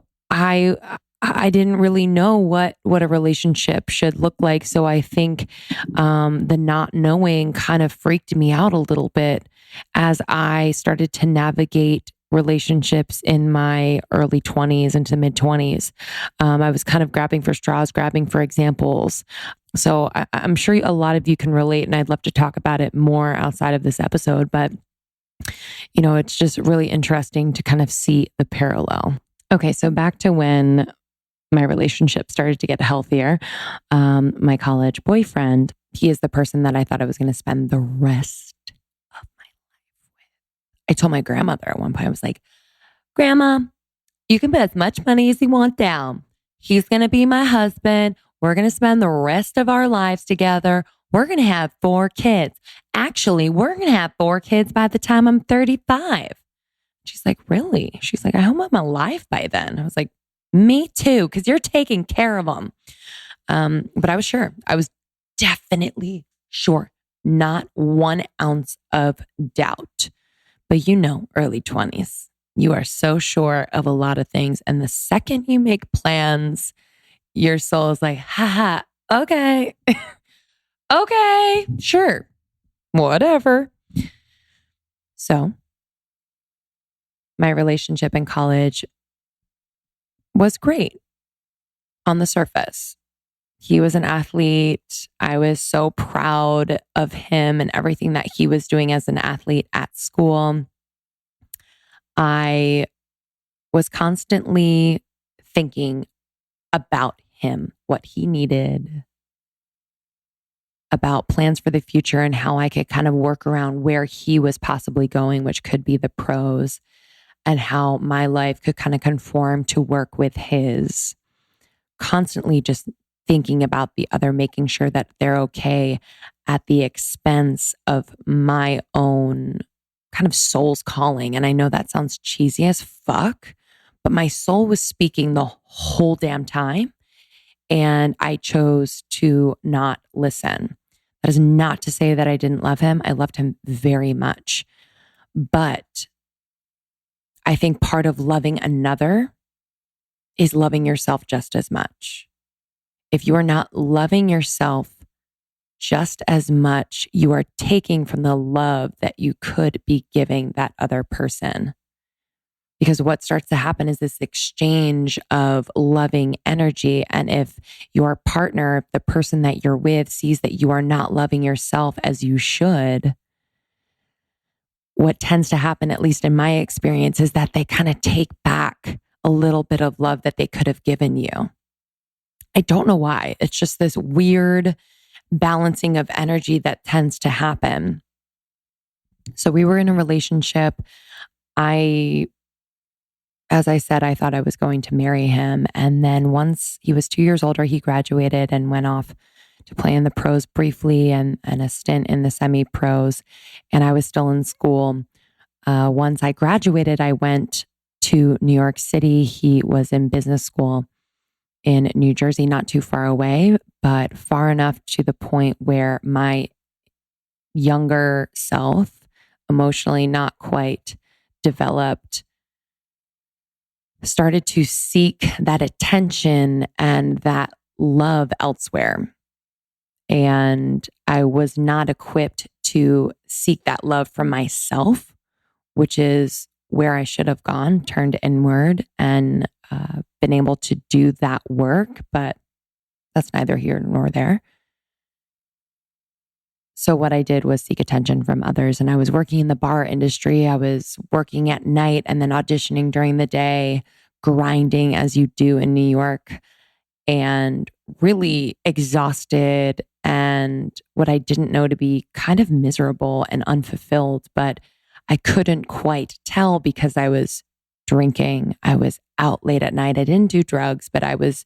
I didn't really know what a relationship should look like. So I think the not knowing kind of freaked me out a little bit as I started to navigate relationships in my early 20s into mid 20s. I was kind of grabbing for straws, grabbing for examples. So I'm sure a lot of you can relate, and I'd love to talk about it more outside of this episode. But, it's just really interesting to kind of see the parallel. Okay, so back to when my relationship started to get healthier. My college boyfriend, he is the person that I thought I was going to spend the rest of my life with. I told my grandmother at one point, I was like, Grandma, you can put as much money as you want down. He's going to be my husband. We're going to spend the rest of our lives together. We're going to have 4 kids. Actually, we're going to have 4 kids by the time I'm 35. She's like, really? She's like, I hope I'm alive by then. I was like, me too, because you're taking care of them. But I was sure. I was definitely sure. Not 1 ounce of doubt. But early 20s, you are so sure of a lot of things. And the second you make plans, your soul is like, haha, okay. Okay, sure, whatever. So my relationship in college was great on the surface. He was an athlete. I was so proud of him and everything that he was doing as an athlete at school. I was constantly thinking about him, what he needed, about plans for the future and how I could kind of work around where he was possibly going, which could be the pros, and how my life could kind of conform to work with his. Constantly just thinking about the other, making sure that they're okay at the expense of my own kind of soul's calling. And I know that sounds cheesy as fuck, but my soul was speaking the whole damn time. And I chose to not listen. That is not to say that I didn't love him. I loved him very much. But I think part of loving another is loving yourself just as much. If you are not loving yourself just as much, you are taking from the love that you could be giving that other person. Because what starts to happen is this exchange of loving energy. And if your partner, the person that you're with, sees that you are not loving yourself as you should, what tends to happen, at least in my experience, is that they kind of take back a little bit of love that they could have given you. I don't know why. It's just this weird balancing of energy that tends to happen. So we were in a relationship. As I said, I thought I was going to marry him. And then once he was 2 years older, he graduated and went off to play in the pros briefly and a stint in the semi-pros. And I was still in school. Once I graduated, I went to New York City. He was in business school in New Jersey, not too far away, but far enough to the point where my younger self, emotionally not quite developed, started to seek that attention and that love elsewhere. And I was not equipped to seek that love from myself, which is where I should have gone, turned inward and been able to do that work, but that's neither here nor there. So what I did was seek attention from others. And I was working in the bar industry. I was working at night and then auditioning during the day, grinding as you do in New York, and really exhausted and what I didn't know to be kind of miserable and unfulfilled, but I couldn't quite tell because I was drinking. I was out late at night. I didn't do drugs, but I was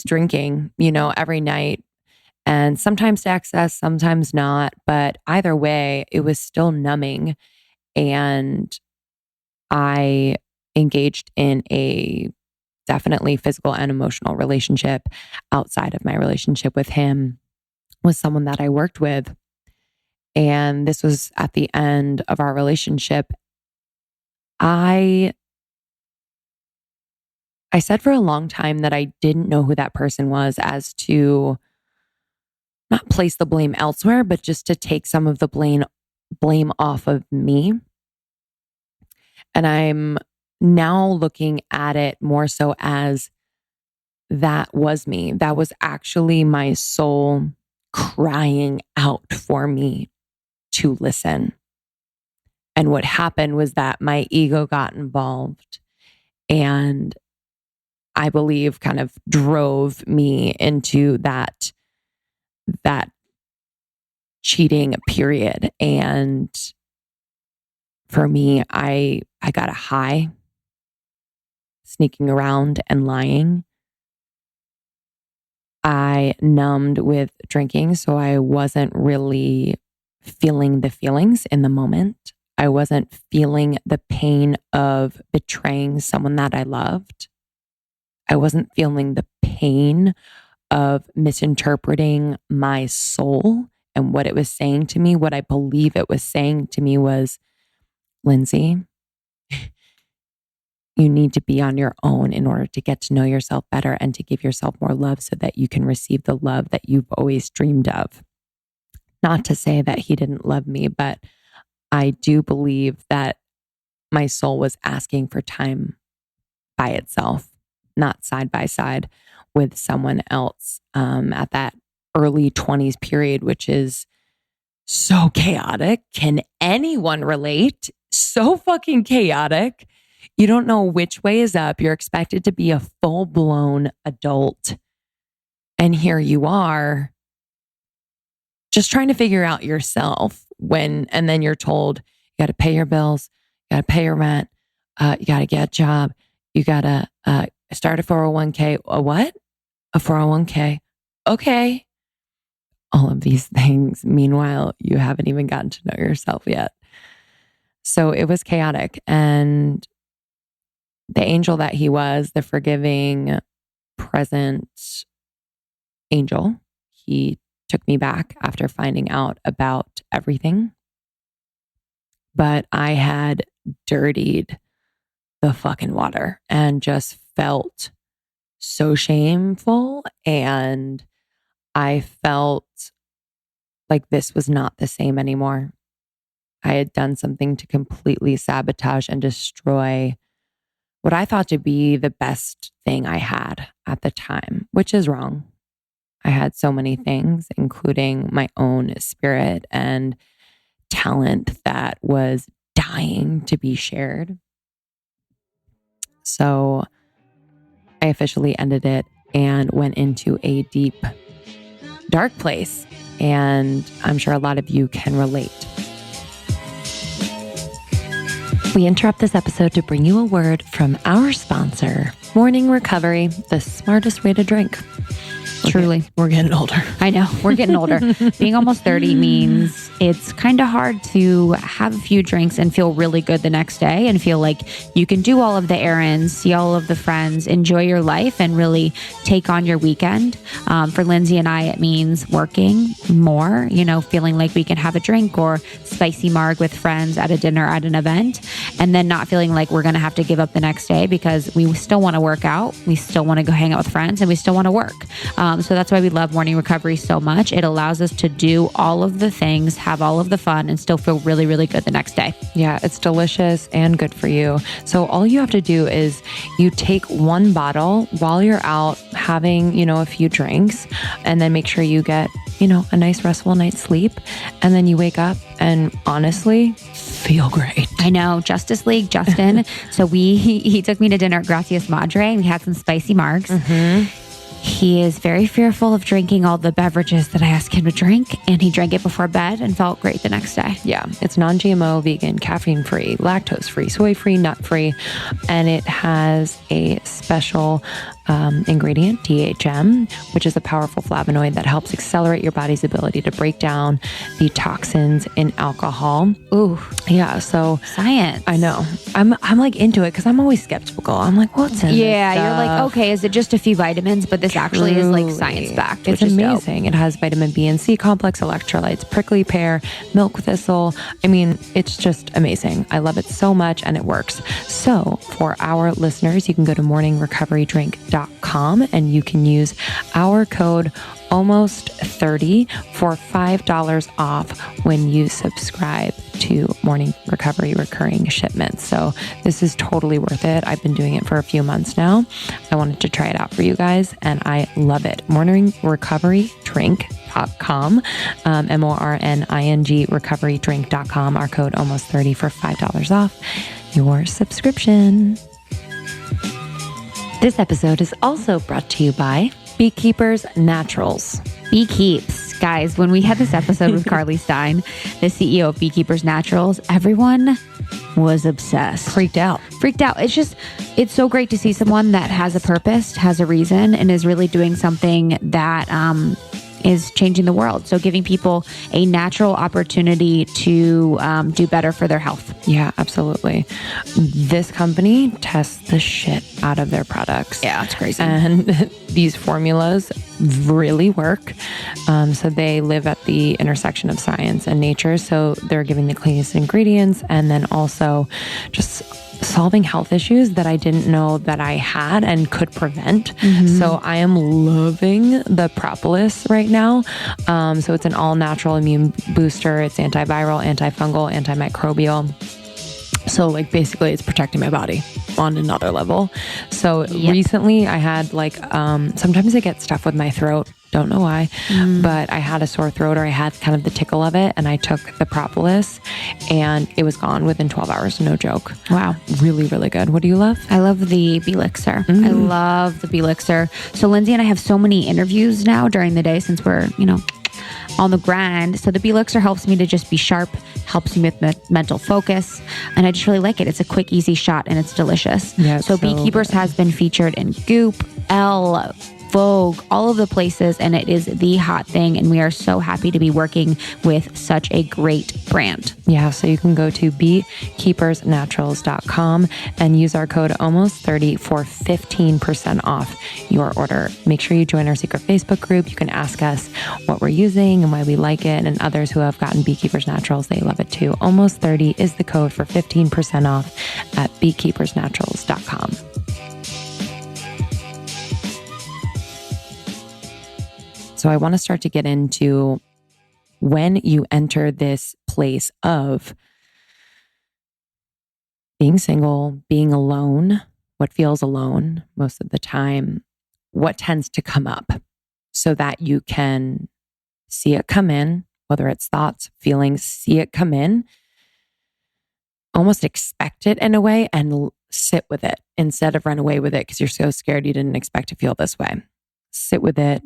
drinking, every night, and sometimes to excess, sometimes not. But either way, it was still numbing. And I engaged in a definitely physical and emotional relationship outside of my relationship with him, with someone that I worked with. And this was at the end of our relationship. I said for a long time that I didn't know who that person was, as to not place the blame elsewhere, but just to take some of the blame off of me. And I'm now looking at it more so as that was me. That was actually my soul crying out for me to listen. And what happened was that my ego got involved and I believe kind of drove me into that cheating period. And for me, I got a high sneaking around and lying. I numbed with drinking, so I wasn't really feeling the feelings in the moment. I wasn't feeling the pain of betraying someone that I loved. I wasn't feeling the pain of misinterpreting my soul and what it was saying to me. What I believe it was saying to me was, Lindsey, you need to be on your own in order to get to know yourself better and to give yourself more love so that you can receive the love that you've always dreamed of. Not to say that he didn't love me, but I do believe that my soul was asking for time by itself, not side by side with someone else at that early 20s period, which is so chaotic. Can anyone relate? So fucking chaotic. You don't know which way is up. You're expected to be a full-blown adult. And here you are just trying to figure out yourself and then you're told you got to pay your bills, you got to pay your rent, you got to get a job, you got to start a 401k. A what? A 401k. Okay. All of these things. Meanwhile, you haven't even gotten to know yourself yet. So it was chaotic. And the angel that he was, the forgiving, present angel, he took me back after finding out about everything. But I had dirtied the fucking water and just felt so shameful. And I felt like this was not the same anymore. I had done something to completely sabotage and destroy what I thought to be the best thing I had at the time, which is wrong. I had so many things, including my own spirit and talent that was dying to be shared. So I officially ended it and went into a deep, dark place. And I'm sure a lot of you can relate. We interrupt this episode to bring you a word from our sponsor, Morning Recovery, the smartest way to drink. Truly. We're getting older. I know. We're getting older. Being almost 30 means it's kind of hard to have a few drinks and feel really good the next day and feel like you can do all of the errands, see all of the friends, enjoy your life, and really take on your weekend. For Lindsey and I, it means working more, feeling like we can have a drink or spicy marg with friends at a dinner at an event, and then not feeling like we're going to have to give up the next day because we still want to work out, we still want to go hang out with friends, and we still want to work. So that's why we love Morning Recovery so much. It allows us to do all of the things, have all of the fun, and still feel really, really good the next day. Yeah, it's delicious and good for you. So all you have to do is you take one bottle while you're out having, a few drinks, and then make sure you get, a nice restful night's sleep. And then you wake up and honestly feel great. I know. Justice League, Justin. So he took me to dinner at Gracias Madre, and we had some spicy margs. Mm-hmm. He is very fearful of drinking all the beverages that I asked him to drink, and he drank it before bed and felt great the next day. Yeah, it's non-GMO, vegan, caffeine-free, lactose-free, soy-free, nut-free, and it has a special ingredient, DHM, which is a powerful flavonoid that helps accelerate your body's ability to break down the toxins in alcohol. Ooh, yeah. So science. I know. I'm like into it because I'm always skeptical. I'm like, what's in this stuff? You're like, okay, is it just a few vitamins? But this actually is like science backed. It's amazing. It has vitamin B and C complex, electrolytes, prickly pear, milk thistle. I mean, it's just amazing. I love it so much, and it works. So for our listeners, you can go to morningrecoverydrink.com and you can use our code almost30 for $5 off when you subscribe to Morning Recovery recurring shipments. So this is totally worth it. I've been doing it for a few months now. I wanted to try it out for you guys, and I love it. morningrecoverydrink.com, MORNING recoverydrink.com, our code almost30 for $5 off your subscription. This episode is also brought to you by Beekeepers Naturals. Beekeeps. Guys, when we had this episode with Carly Stein, the CEO of Beekeepers Naturals, everyone was obsessed. Freaked out. It's so great to see someone that has a purpose, has a reason, and is really doing something that is changing the world. So giving people a natural opportunity to do better for their health. Yeah, absolutely. This company tests the shit out of their products. Yeah, it's crazy. And these formulas really work. So they live at the intersection of science and nature. So they're giving the cleanest ingredients and then also just solving health issues that I didn't know that I had and could prevent. So I am loving the propolis right now. So it's an all natural immune booster. It's antiviral, antifungal, antimicrobial. So like basically it's protecting my body on another level. So recently I had like, sometimes I get stuff with my throat. Don't know why, but I had a sore throat or I had kind of the tickle of it and I took the propolis and it was gone within 12 hours. No joke. Wow. Really, really good. What do you love? I love the B-Lixer. I love the B-Lixer. So Lindsey and I have so many interviews now during the day since we're, on the grind. So the B-Lixer helps me to just be sharp, helps me with mental focus. And I just really like it. It's a quick, easy shot and it's delicious. Yeah, so Beekeepers has been featured in Goop, Elle, Vogue, all of the places, and it is the hot thing. And we are so happy to be working with such a great brand. Yeah, so you can go to beekeepersnaturals.com and use our code almost30 for 15% off your order. Make sure you join our secret Facebook group. You can ask us what we're using and why we like it. And others who have gotten Beekeepers Naturals, they love it too. Almost30 is the code for 15% off at beekeepersnaturals.com. So I want to start to get into when you enter this place of being single, being alone, what feels alone most of the time, what tends to come up so that you can see it come in, whether it's thoughts, feelings, see it come in, almost expect it in a way and sit with it instead of run away with it because you're so scared you didn't expect to feel this way. Sit with it.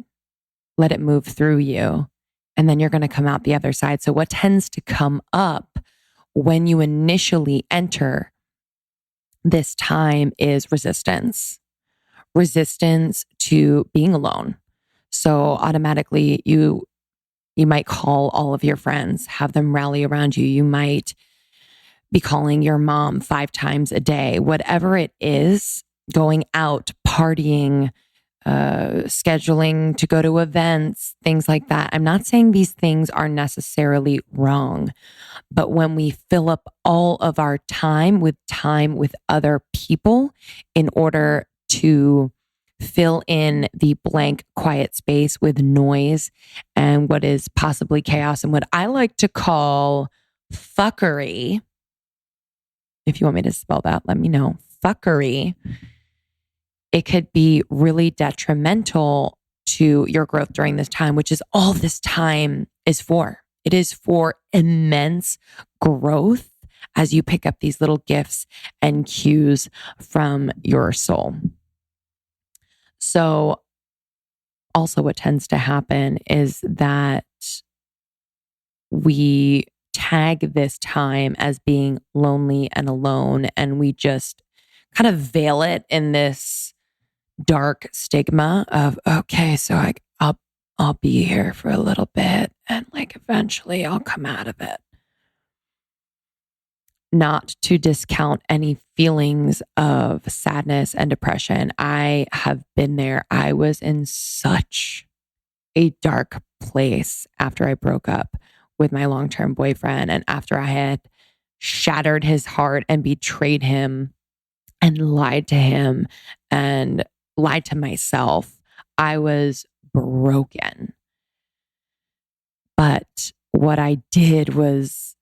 Let it move through you, and then you're going to come out the other side. So what tends to come up when you initially enter this time is resistance to being alone. So automatically you might call all of your friends, have them rally around you. You might be calling your mom 5 times a day, whatever it is, going out, partying, scheduling to go to events, things like that. I'm not saying these things are necessarily wrong, but when we fill up all of our time with other people in order to fill in the blank, quiet space with noise and what is possibly chaos and what I like to call fuckery. If you want me to spell that, let me know. Fuckery. It could be really detrimental to your growth during this time, which is all this time is for. It is for immense growth as you pick up these little gifts and cues from your soul. So also what tends to happen is that we tag this time as being lonely and alone, and we just kind of veil it in this dark stigma of, okay, so I'll be here for a little bit and like eventually I'll come out of it. Not to discount any feelings of sadness and depression. I have been there. I was in such a dark place after I broke up with my long-term boyfriend and after I had shattered his heart and betrayed him and lied to him and lied to myself. I was broken. But what I did was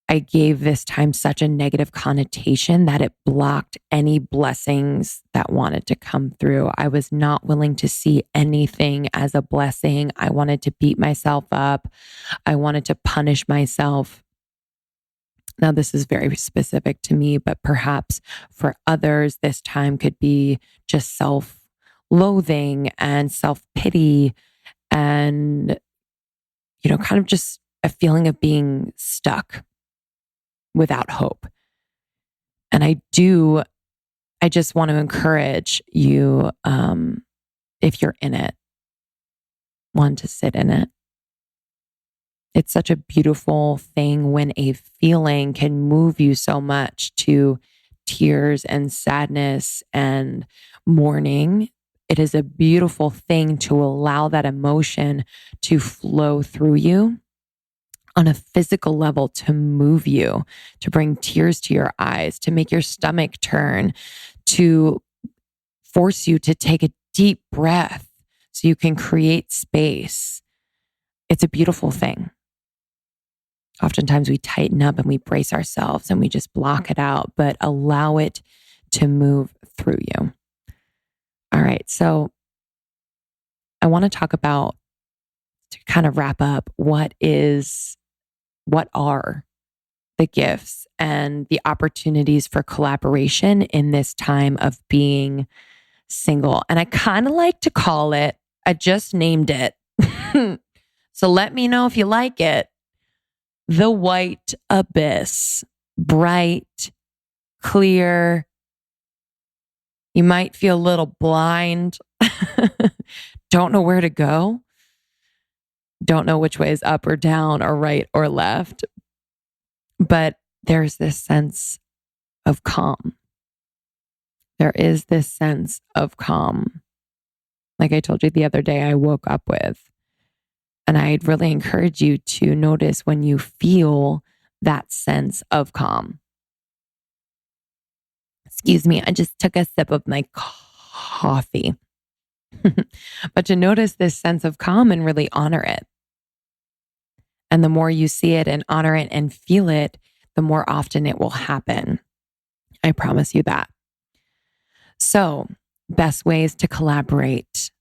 I gave this time such a negative connotation that it blocked any blessings that wanted to come through. I was not willing to see anything as a blessing. I wanted to beat myself up. I wanted to punish myself. Now, this is very specific to me, but perhaps for others, this time could be just self-loathing and self-pity and, kind of just a feeling of being stuck without hope. And I just want to encourage you, if you're in it, to sit in it. It's such a beautiful thing when a feeling can move you so much to tears and sadness and mourning It is a beautiful thing to allow that emotion to flow through you on a physical level, to move you, to bring tears to your eyes, to make your stomach turn, to force you to take a deep breath so you can create space. It's a beautiful thing. Oftentimes we tighten up and we brace ourselves and we just block it out, but allow it to move through you. All right. So I want to talk about, to kind of wrap up, what are the gifts and the opportunities for collaboration in this time of being single. And I kind of like to call it, I just named it. So let me know if you like it. The white abyss. Bright, clear. You might feel a little blind. Don't know where to go. Don't know which way is up or down or right or left. But there's this sense of calm. There is this sense of calm. Like I told you the other day, I woke up with. And I'd really encourage you to notice when you feel that sense of calm. Excuse me, I just took a sip of my coffee. But to notice this sense of calm and really honor it. And the more you see it and honor it and feel it, the more often it will happen. I promise you that. So, best ways to collaborate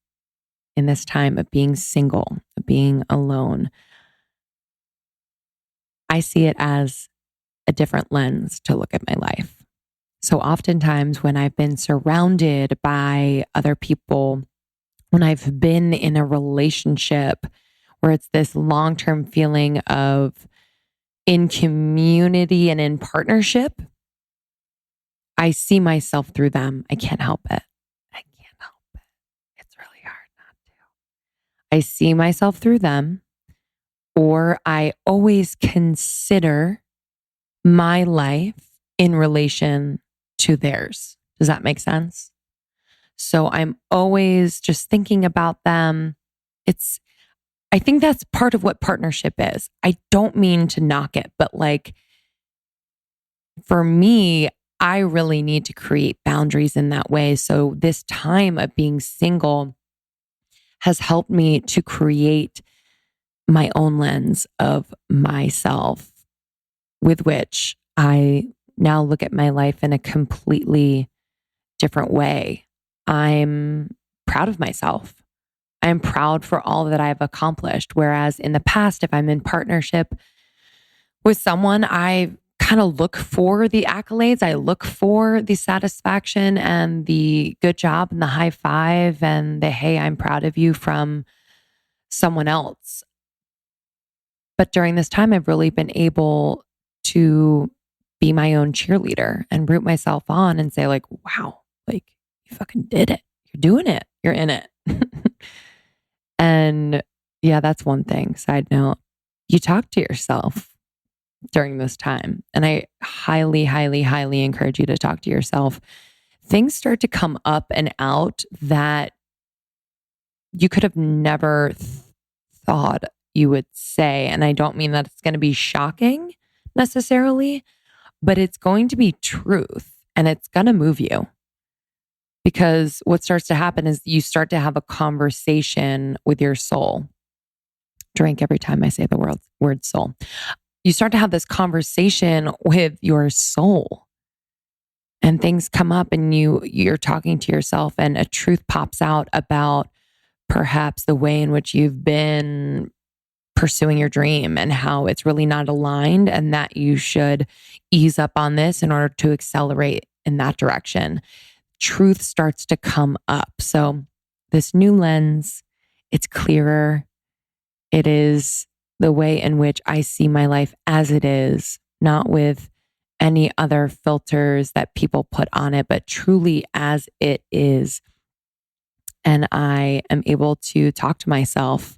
in this time of being single, of being alone. I see it as a different lens to look at my life. So oftentimes when I've been surrounded by other people, when I've been in a relationship where it's this long-term feeling of in community and in partnership, I see myself through them. I can't help it. I can't help it. It's really hard not to. I see myself through them, or I always consider my life in relation to theirs. Does that make sense? So I'm always just thinking about them. I think that's part of what partnership is. I don't mean to knock it, but like for me, I really need to create boundaries in that way. So this time of being single has helped me to create my own lens of myself with which I now look at my life in a completely different way. I'm proud of myself. I'm proud for all that I've accomplished. Whereas in the past, if I'm in partnership with someone, I kind of look for the accolades. I look for the satisfaction and the good job and the high five and the, hey, I'm proud of you from someone else. But during this time, I've really been able to be my own cheerleader and root myself on and say like, wow, like you fucking did it. You're doing it. You're in it. And yeah, that's one thing. Side note, you talk to yourself during this time. And I highly, highly, highly encourage you to talk to yourself. Things start to come up and out that you could have never thought you would say. And I don't mean that it's going to be shocking necessarily, but it's going to be truth and it's going to move you. Because what starts to happen is you start to have a conversation with your soul. Drink every time I say the word soul. You start to have this conversation with your soul. And things come up and you're talking to yourself and a truth pops out about perhaps the way in which you've been pursuing your dream and how it's really not aligned and that you should ease up on this in order to accelerate in that direction. Truth starts to come up. So this new lens, it's clearer. It is the way in which I see my life as it is, not with any other filters that people put on it, but truly as it is. And I am able to talk to myself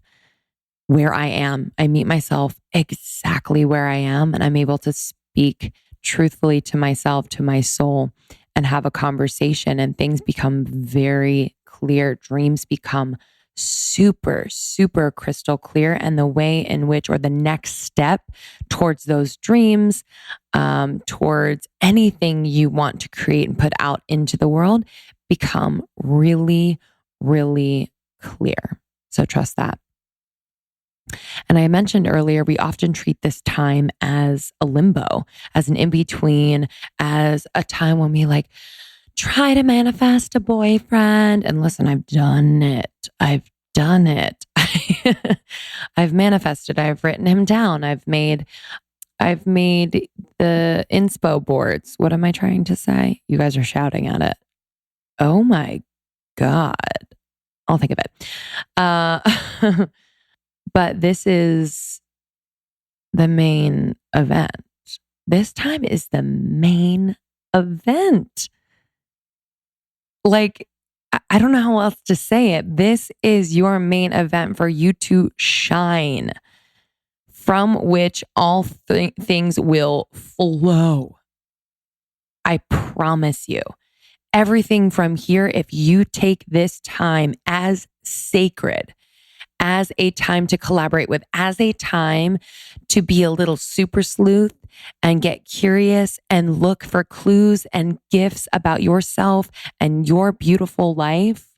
where I am. I meet myself exactly where I am, and I'm able to speak truthfully to myself, to my soul, and have a conversation, and things become very clear. Dreams become super, super crystal clear. And the way in which, or the next step towards those dreams, towards anything you want to create and put out into the world, become really, really clear. So trust that. And I mentioned earlier, we often treat this time as a limbo, as an in-between, as a time when we try to manifest a boyfriend. And listen, I've done it. I've manifested. I've written him down. I've made the inspo boards. What am I trying to say? You guys are shouting at it. Oh my God. I'll think of it. But this is the main event. This time is the main event. I don't know how else to say it. This is your main event for you to shine, from which all things will flow. I promise you. Everything from here, if you take this time as sacred, as a time to collaborate with, as a time to be a little super sleuth and get curious and look for clues and gifts about yourself and your beautiful life,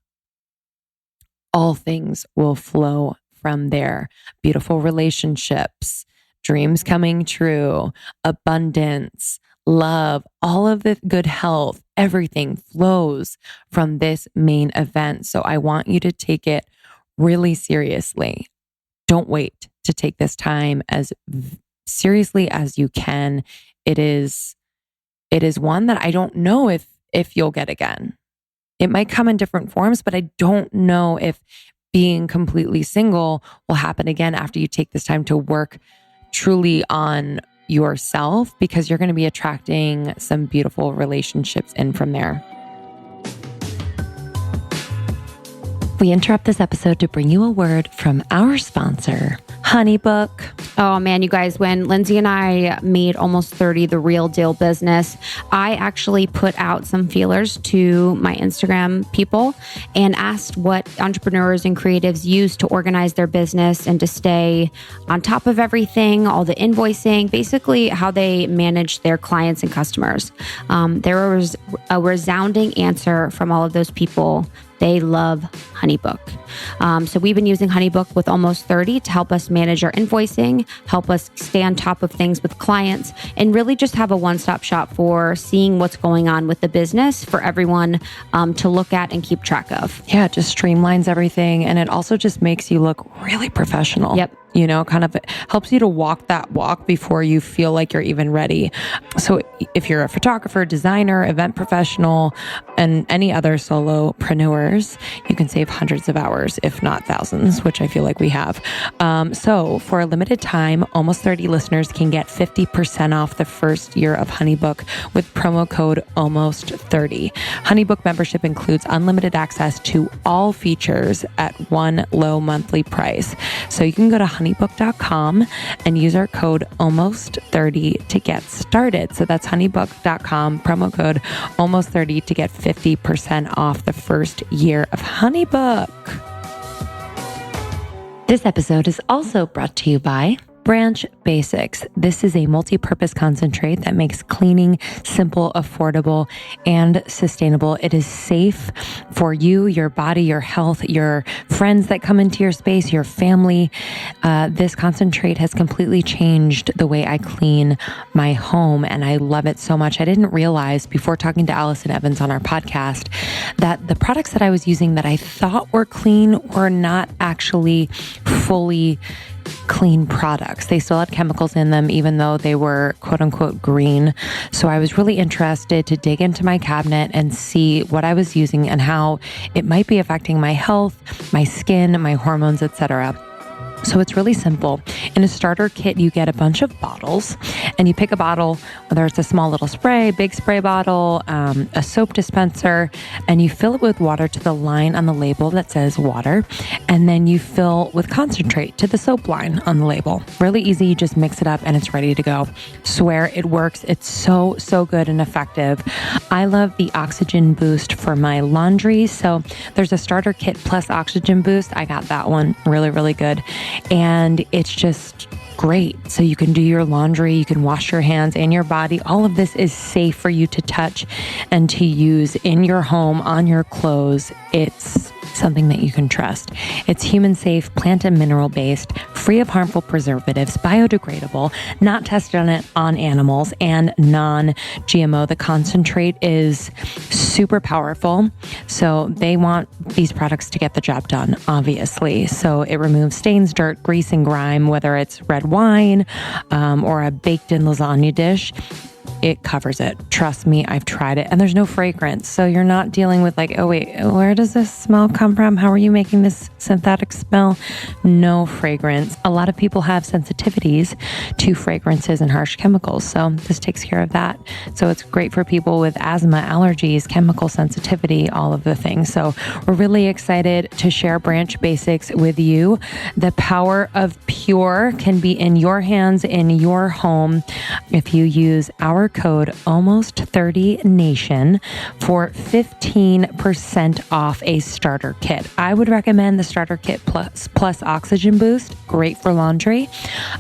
all things will flow from there. Beautiful relationships, dreams coming true, abundance, love, all of the good health, everything flows from this main event. So I want you to take it really seriously. Don't wait to take this time as seriously as you can. It is one that I don't know if you'll get again. It might come in different forms, but I don't know if being completely single will happen again after you take this time to work truly on yourself, because you're going to be attracting some beautiful relationships in from there. We interrupt this episode to bring you a word from our sponsor, HoneyBook. Oh man, you guys, when Lindsey and I made Almost 30, the real deal business, I actually put out some feelers to my Instagram people and asked what entrepreneurs and creatives use to organize their business and to stay on top of everything, all the invoicing, basically how they manage their clients and customers. There was a resounding answer from all of those people. They love HoneyBook. So we've been using HoneyBook with Almost 30 to help us manage our invoicing, help us stay on top of things with clients, and really just have a one-stop shop for seeing what's going on with the business for everyone to look at and keep track of. Yeah, it just streamlines everything. And it also just makes you look really professional. Yep. You know, kind of helps you to walk that walk before you feel like you're even ready. So if you're a photographer, designer, event professional, and any other solopreneurs, you can save hundreds of hours, if not thousands, which I feel like we have. So for a limited time, Almost 30 listeners can get 50% off the first year of HoneyBook with promo code ALMOST30. HoneyBook membership includes unlimited access to all features at one low monthly price. So you can go to honeybook.com and use our code ALMOST30 to get started. So that's honeybook.com, promo code ALMOST30 to get 50% off the first year of HoneyBook. This episode is also brought to you by Branch Basics. This is a multi-purpose concentrate that makes cleaning simple, affordable, and sustainable. It is safe for you, your body, your health, your friends that come into your space, your family. This concentrate has completely changed the way I clean my home, and I love it so much. I didn't realize before talking to Allison Evans on our podcast that the products that I was using that I thought were clean were not actually fully clean products. They still had chemicals in them, even though they were quote unquote green. So I was really interested to dig into my cabinet and see what I was using and how it might be affecting my health, my skin, my hormones, etc. So it's really simple. In a starter kit, you get a bunch of bottles and you pick a bottle, whether it's a small little spray, big spray bottle, a soap dispenser, and you fill it with water to the line on the label that says water. And then you fill with concentrate to the soap line on the label. Really easy. You just mix it up and it's ready to go. Swear it works. It's so good and effective. I love the oxygen boost for my laundry. So there's a starter kit plus oxygen boost. I got that one really, really good. And it's just great. So you can do your laundry, you can wash your hands and your body. All of this is safe for you to touch and to use in your home, on your clothes. It's something that you can trust. It's human safe, plant and mineral based, free of harmful preservatives, biodegradable, not tested on animals, and non-GMO. The concentrate is super powerful. So they want these products to get the job done, obviously. So it removes stains, dirt, grease, and grime, whether it's red wine or a baked in lasagna dish. It covers it. Trust me, I've tried it. And there's no fragrance. So you're not dealing with like, oh wait, where does this smell come from? How are you making this synthetic smell? No fragrance. A lot of people have sensitivities to fragrances and harsh chemicals. So this takes care of that. So it's great for people with asthma, allergies, chemical sensitivity, all of the things. So we're really excited to share Branch Basics with you. The power of pure can be in your hands, in your home, if you use our code almost30nation for 15% off a starter kit. I would recommend the starter kit plus oxygen boost. Great for laundry.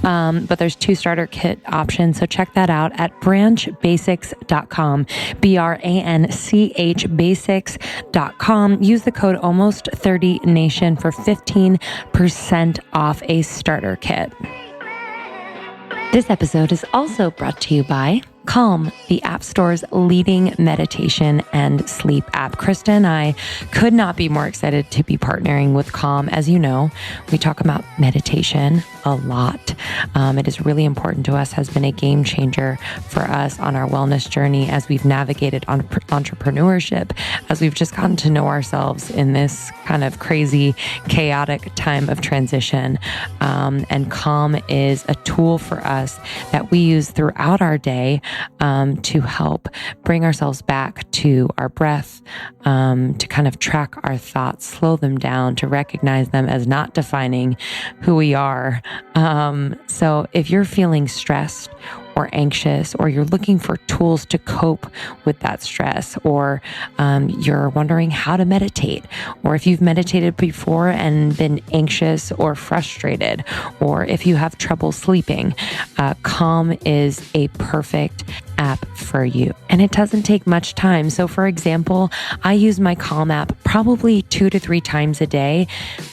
But there's 2 starter kit options. So check that out at branchbasics.com, BRANCH basics.com. Use the code almost30nation for 15% off a starter kit. This episode is also brought to you by Calm, the App Store's leading meditation and sleep app. Krista and I could not be more excited to be partnering with Calm. As you know, we talk about meditation a lot. It is really important to us, has been a game changer for us on our wellness journey as we've navigated on entrepreneurship, as we've just gotten to know ourselves in this kind of crazy, chaotic time of transition. And Calm is a tool for us that we use throughout our day to help bring ourselves back to our breath, to kind of track our thoughts, slow them down, to recognize them as not defining who we are. So if you're feeling stressed or anxious, or you're looking for tools to cope with that stress, or you're wondering how to meditate, or if you've meditated before and been anxious or frustrated, or if you have trouble sleeping, Calm is a perfect app for you. And it doesn't take much time. So for example, I use my Calm app probably 2 to 3 times a day,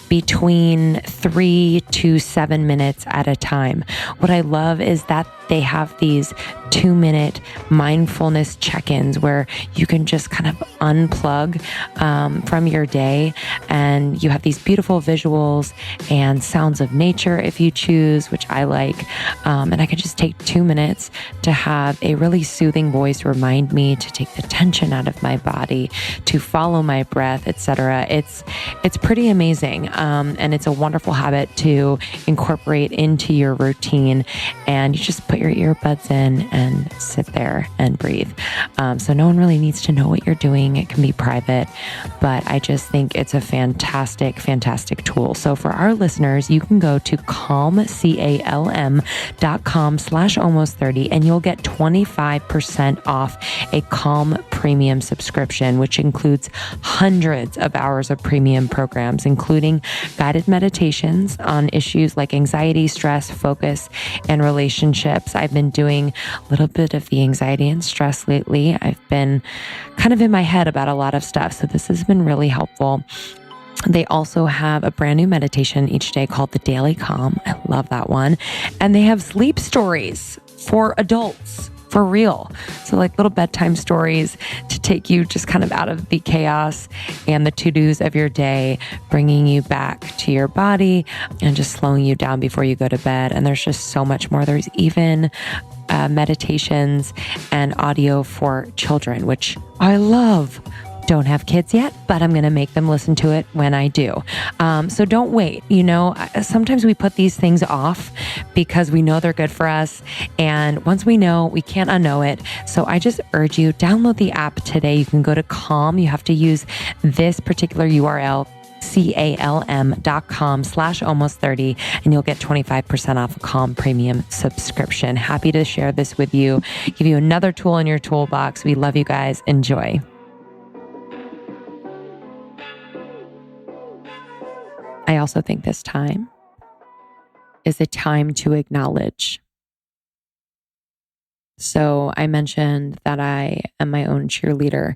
between 3 to 7 minutes at a time. What I love is that they have these 2-minute mindfulness check-ins where you can just kind of unplug from your day, and you have these beautiful visuals and sounds of nature if you choose, which I like. And I can just take 2 minutes to have a really soothing voice remind me to take the tension out of my body, to follow my breath, etc. It's pretty amazing. And it's a wonderful habit to incorporate into your routine. And you just put your earbuds in and sit there and breathe. So no one really needs to know what you're doing. It can be private, but I just think it's a fantastic, fantastic tool. So for our listeners, you can go to calm.com/almost30 and you'll get 25% off a Calm premium subscription, which includes hundreds of hours of premium programs, including guided meditations on issues like anxiety, stress, focus, and relationships. I've been doing a little bit of the anxiety and stress lately. I've been kind of in my head about a lot of stuff. So this has been really helpful. They also have a brand new meditation each day called the Daily Calm. I love that one. And they have sleep stories for adults. For real. So like little bedtime stories to take you just kind of out of the chaos and the to-dos of your day, bringing you back to your body and just slowing you down before you go to bed. And there's just so much more. There's even meditations and audio for children, which I love. Don't have kids yet, but I'm going to make them listen to it when I do. So don't wait. You know, sometimes we put these things off because we know they're good for us. And once we know, we can't unknow it. So I just urge you, download the app today. You can go to Calm. You have to use this particular URL, calm.com/almost30, and you'll get 25% off a Calm Premium subscription. Happy to share this with you, give you another tool in your toolbox. We love you guys. Enjoy. I also think this time is a time to acknowledge. So I mentioned that I am my own cheerleader,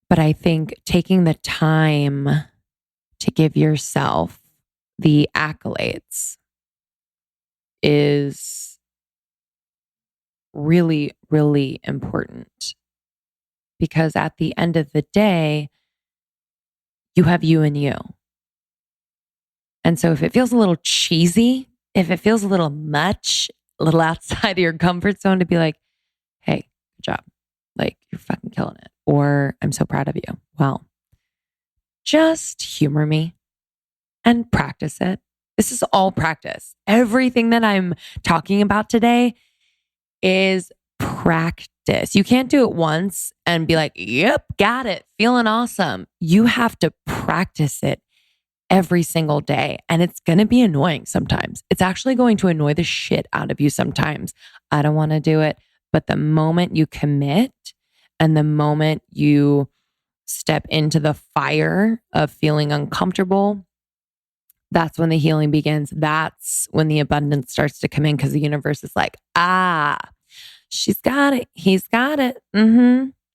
but I think taking the time to give yourself the accolades is really, really important, because at the end of the day, you have you and you. And so if it feels a little cheesy, if it feels a little much, a little outside of your comfort zone, to be like, hey, good job. Like, you're fucking killing it. Or I'm so proud of you. Well, just humor me and practice it. This is all practice. Everything that I'm talking about today is practice. You can't do it once and be like, yep, got it, feeling awesome. You have to practice it every single day. And it's going to be annoying sometimes. It's actually going to annoy the shit out of you sometimes. I don't want to do it. But the moment you commit and the moment you step into the fire of feeling uncomfortable, that's when the healing begins. That's when the abundance starts to come in, because the universe is like, she's got it. He's got it.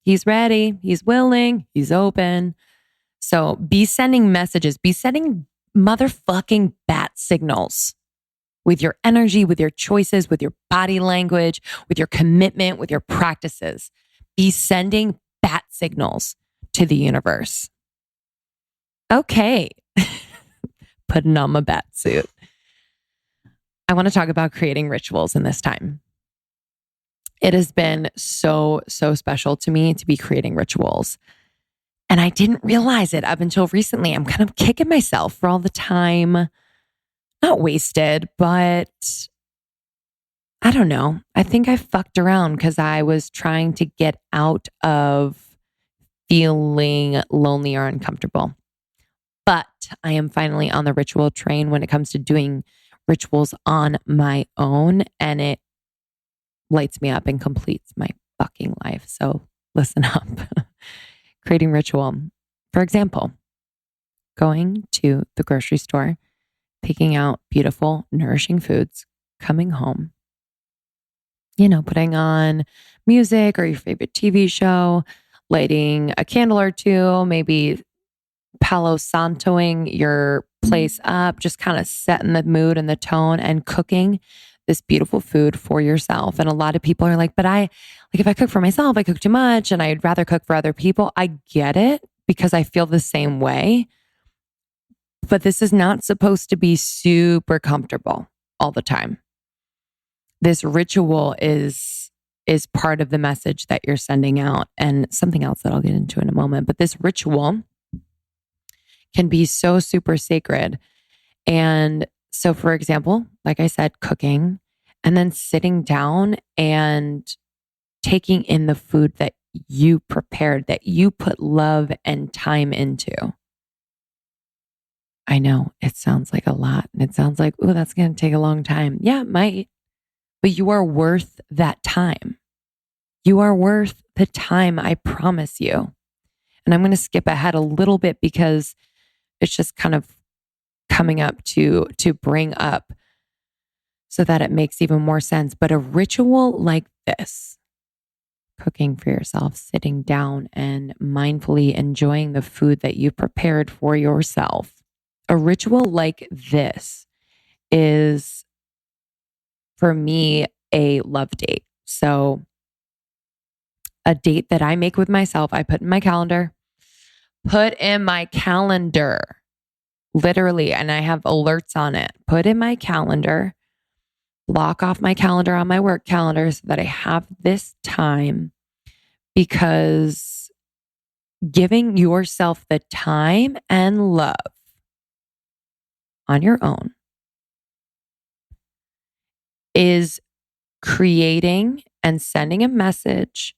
He's ready. He's willing. He's open. So be sending messages, be sending motherfucking bat signals with your energy, with your choices, with your body language, with your commitment, with your practices. Be sending bat signals to the universe. Okay. Putting on my bat suit. I want to talk about creating rituals in this time. It has been so special to me to be creating rituals. And I didn't realize it up until recently. I'm kind of kicking myself for all the time, not wasted, but I don't know. I think I fucked around because I was trying to get out of feeling lonely or uncomfortable. But I am finally on the ritual train when it comes to doing rituals on my own, and it lights me up and completes my fucking life. So listen up. Creating ritual. For example, going to the grocery store, picking out beautiful, nourishing foods, coming home, putting on music or your favorite TV show, lighting a candle or two, maybe Palo Santoing your place up, just kind of setting the mood and the tone, and cooking this beautiful food for yourself. And a lot of people are like, but if I cook for myself, I cook too much and I'd rather cook for other people. I get it, because I feel the same way. But this is not supposed to be super comfortable all the time. This ritual is part of the message that you're sending out, and something else that I'll get into in a moment. But this ritual can be so super sacred. And so, for example, like I said, cooking, and then sitting down and taking in the food that you prepared, that you put love and time into. I know it sounds like a lot, and it sounds like, oh, that's going to take a long time. Yeah, it might, but you are worth that time. You are worth the time, I promise you. And I'm going to skip ahead a little bit because it's just kind of coming up to bring up so that it makes even more sense. But a ritual like this, cooking for yourself, sitting down and mindfully enjoying the food that you prepared for yourself, a ritual like this is, for me, a love date. So a date that I make with myself, I put in my calendar, literally, and I have alerts on it. Put in my calendar, block off my calendar on my work calendar so that I have this time, because giving yourself the time and love on your own is creating and sending a message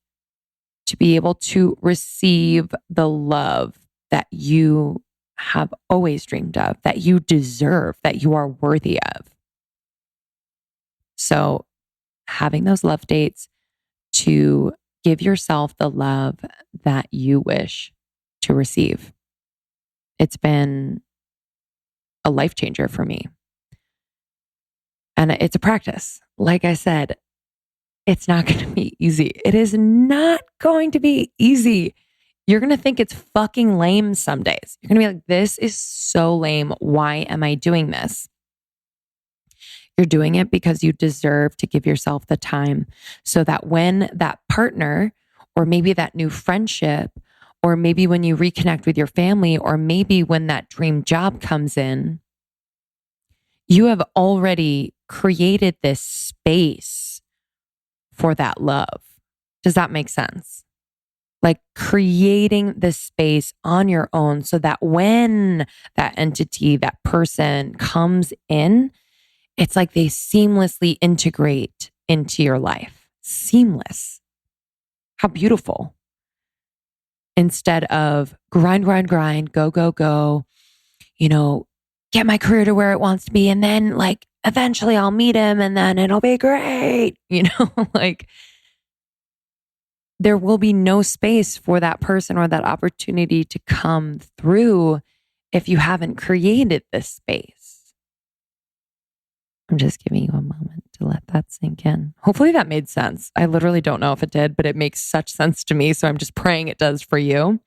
to be able to receive the love that you have always dreamed of, that you deserve, that you are worthy of. So having those love dates to give yourself the love that you wish to receive. It's been a life changer for me. And it's a practice. Like I said, it's not going to be easy. It is not going to be easy. You're going to think it's fucking lame some days. You're going to be like, this is so lame. Why am I doing this? You're doing it because you deserve to give yourself the time so that when that partner, or maybe that new friendship, or maybe when you reconnect with your family, or maybe when that dream job comes in, you have already created this space for that love. Does that make sense? Like creating this space on your own so that when that entity, that person comes in, it's like they seamlessly integrate into your life. Seamless. How beautiful. Instead of grind, go, get my career to where it wants to be. And then like, eventually I'll meet him and then it'll be great. Like there will be no space for that person or that opportunity to come through if you haven't created this space. I'm just giving you a moment to let that sink in. Hopefully that made sense. I literally don't know if it did, but it makes such sense to me. So I'm just praying it does for you.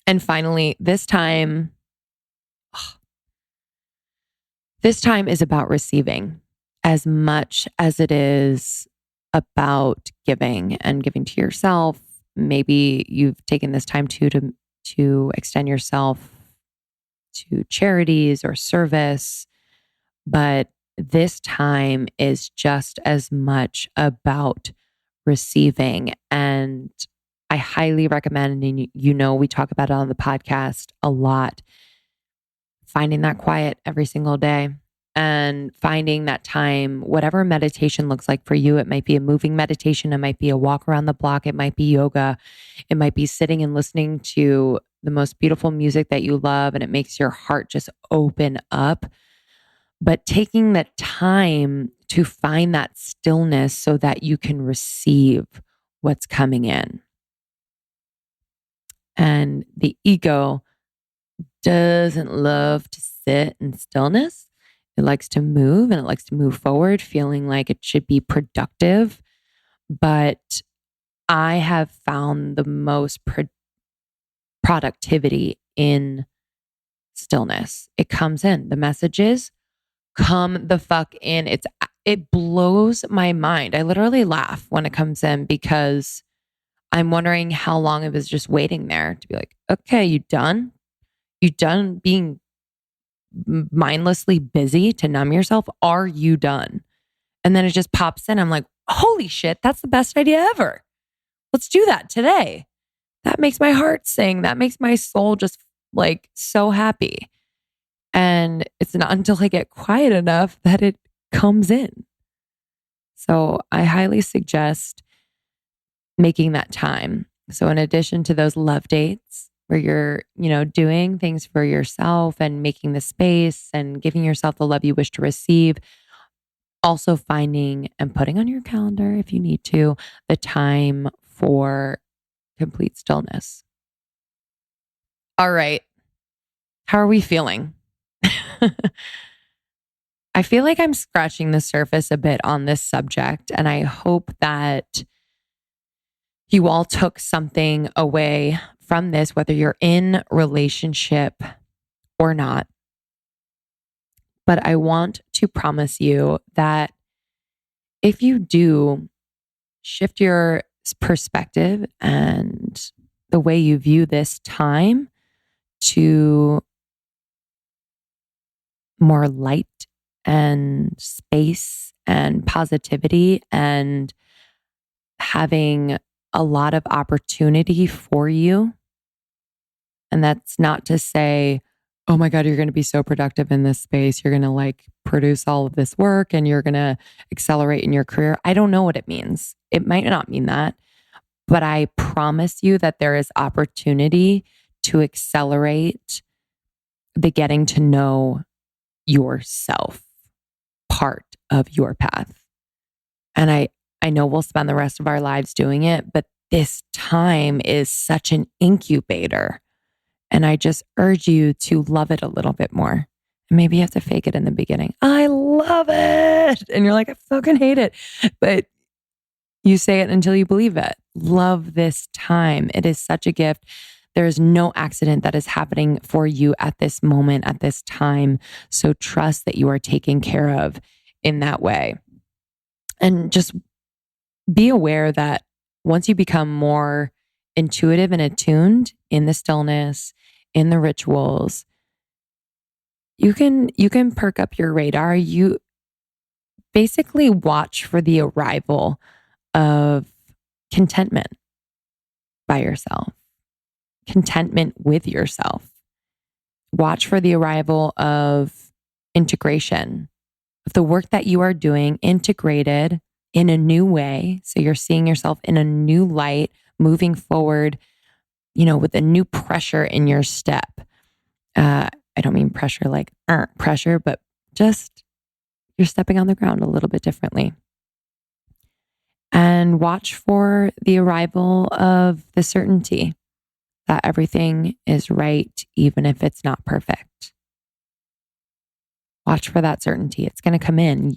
And finally, this time is about receiving as much as it is about giving and giving to yourself. Maybe you've taken this time to extend yourself to charities or service, but this time is just as much about receiving. And I highly recommend, and we talk about it on the podcast a lot, finding that quiet every single day and finding that time, whatever meditation looks like for you. It might be a moving meditation. It might be a walk around the block. It might be yoga. It might be sitting and listening to the most beautiful music that you love, and it makes your heart just open up. But taking the time to find that stillness so that you can receive what's coming in. And the ego doesn't love to sit in stillness. It likes to move, and it likes to move forward, feeling like it should be productive. But I have found the most productivity in stillness. It comes in. The messages come the fuck in. It blows my mind. I literally laugh when it comes in because I'm wondering how long it was just waiting there to be like, okay, you done? You done being mindlessly busy to numb yourself? Are you done? And then it just pops in. I'm like, holy shit, that's the best idea ever. Let's do that today. That makes my heart sing. That makes my soul just like so happy. And it's not until I get quiet enough that it comes in. So I highly suggest making that time. So in addition to those love dates where you're, doing things for yourself and making the space and giving yourself the love you wish to receive, also finding and putting on your calendar, if you need to, the time for complete stillness. All right. How are we feeling? I feel like I'm scratching the surface a bit on this subject, and I hope that you all took something away from this, whether you're in relationship or not. But I want to promise you that if you do shift your perspective and the way you view this time to more light and space and positivity and having a lot of opportunity for you. And that's not to say, oh my God, you're going to be so productive in this space. You're going to produce all of this work and you're going to accelerate in your career. I don't know what it means. It might not mean that, but I promise you that there is opportunity to accelerate the getting to know yourself part of your path. And I know we'll spend the rest of our lives doing it, but this time is such an incubator. And I just urge you to love it a little bit more. And maybe you have to fake it in the beginning. I love it. And you're like, I fucking hate it. But you say it until you believe it. Love this time. It is such a gift. There is no accident that is happening for you at this moment, at this time. So trust that you are taken care of in that way. And just be aware that once you become more intuitive and attuned in the stillness, in the rituals, you can perk up your radar. You basically watch for the arrival of contentment by yourself, contentment with yourself. Watch for the arrival of integration, of the work that you are doing integrated in a new way. So you're seeing yourself in a new light, moving forward, with a new pressure in your step. I don't mean pressure like pressure, but just you're stepping on the ground a little bit differently. And watch for the arrival of the certainty that everything is right, even if it's not perfect. Watch for that certainty. It's going to come in.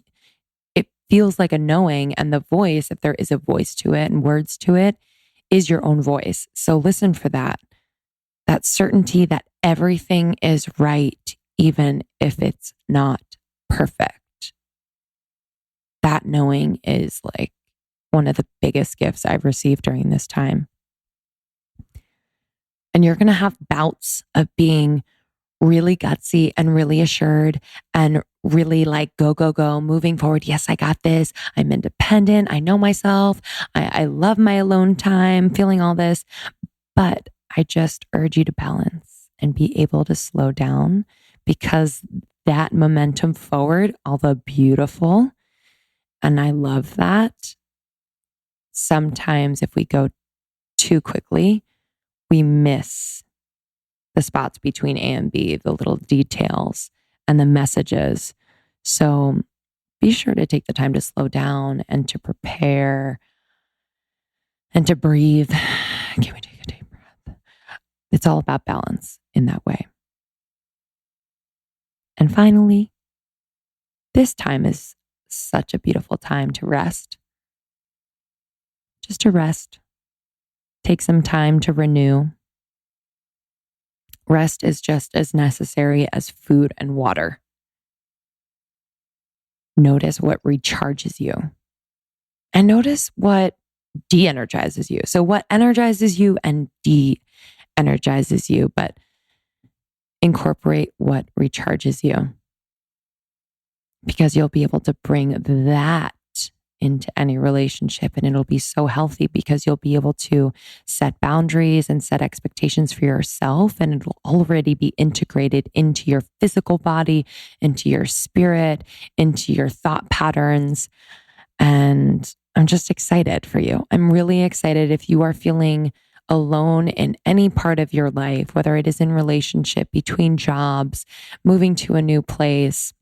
It feels like a knowing, and the voice, if there is a voice to it and words to it, is your own voice. So listen for that certainty that everything is right, even if it's not perfect. That knowing is like one of the biggest gifts I've received during this time. And you're going to have bouts of being really gutsy and really assured and really like go, moving forward. Yes, I got this. I'm independent. I know myself. I love my alone time, feeling all this. But I just urge you to balance and be able to slow down, because that momentum forward, although beautiful, and I love that, sometimes if we go too quickly, we miss the spots between A and B, the little details and the messages. So be sure to take the time to slow down and to prepare and to breathe. Can we take a deep breath? It's all about balance in that way. And finally, this time is such a beautiful time to rest. Just to rest. Take some time to renew. Rest is just as necessary as food and water. Notice what recharges you. And notice what de-energizes you. So what energizes you and de-energizes you, but incorporate what recharges you. Because you'll be able to bring that into any relationship, and it'll be so healthy because you'll be able to set boundaries and set expectations for yourself, and it'll already be integrated into your physical body, into your spirit, into your thought patterns. And I'm just excited for you. I'm really excited if you are feeling alone in any part of your life, whether it is in relationship, between jobs, moving to a new place.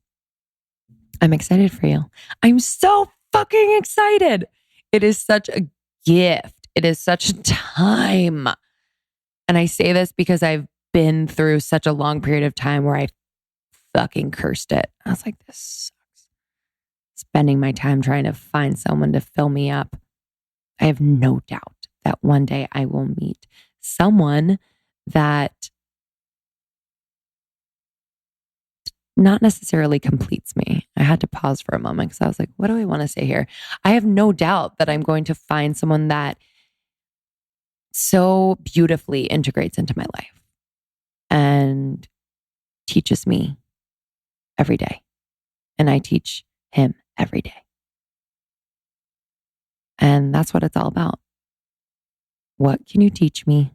I'm excited for you. I'm so fucking excited. It is such a gift. It is such a time. And I say this because I've been through such a long period of time where I fucking cursed it. I was like, this sucks. Spending my time trying to find someone to fill me up. I have no doubt that one day I will meet someone that not necessarily completes me. I had to pause for a moment because I was like, what do I want to say here? I have no doubt that I'm going to find someone that so beautifully integrates into my life and teaches me every day. And I teach him every day. And that's what it's all about. What can you teach me?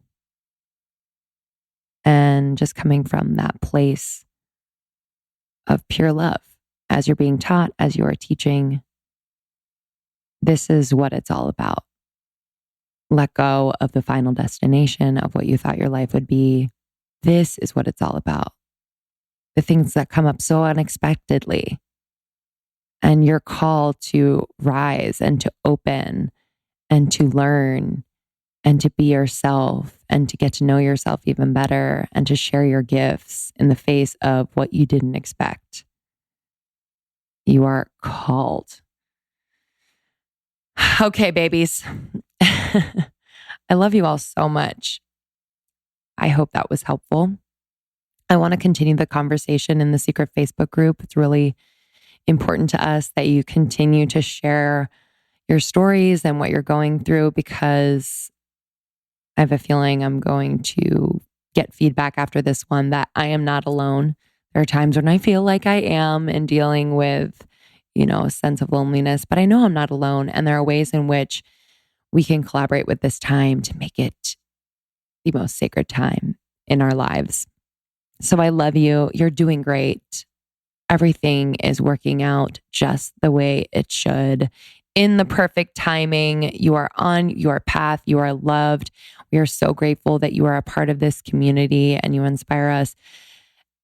And just coming from that place of pure love, as you're being taught, as you are teaching, this is what it's all about. Let go of the final destination of what you thought your life would be. This is what it's all about. The things that come up so unexpectedly. And your call to rise and to open and to learn and to be yourself and to get to know yourself even better and to share your gifts in the face of what you didn't expect. You are called. Okay, babies. I love you all so much. I hope that was helpful. I want to continue the conversation in the secret Facebook group. It's really important to us that you continue to share your stories and what you're going through, because I have a feeling I'm going to get feedback after this one that I am not alone. There are times when I feel like I am in dealing with, a sense of loneliness, but I know I'm not alone. And there are ways in which we can collaborate with this time to make it the most sacred time in our lives. So I love you. You're doing great. Everything is working out just the way it should. In the perfect timing, you are on your path. You are loved. We are so grateful that you are a part of this community and you inspire us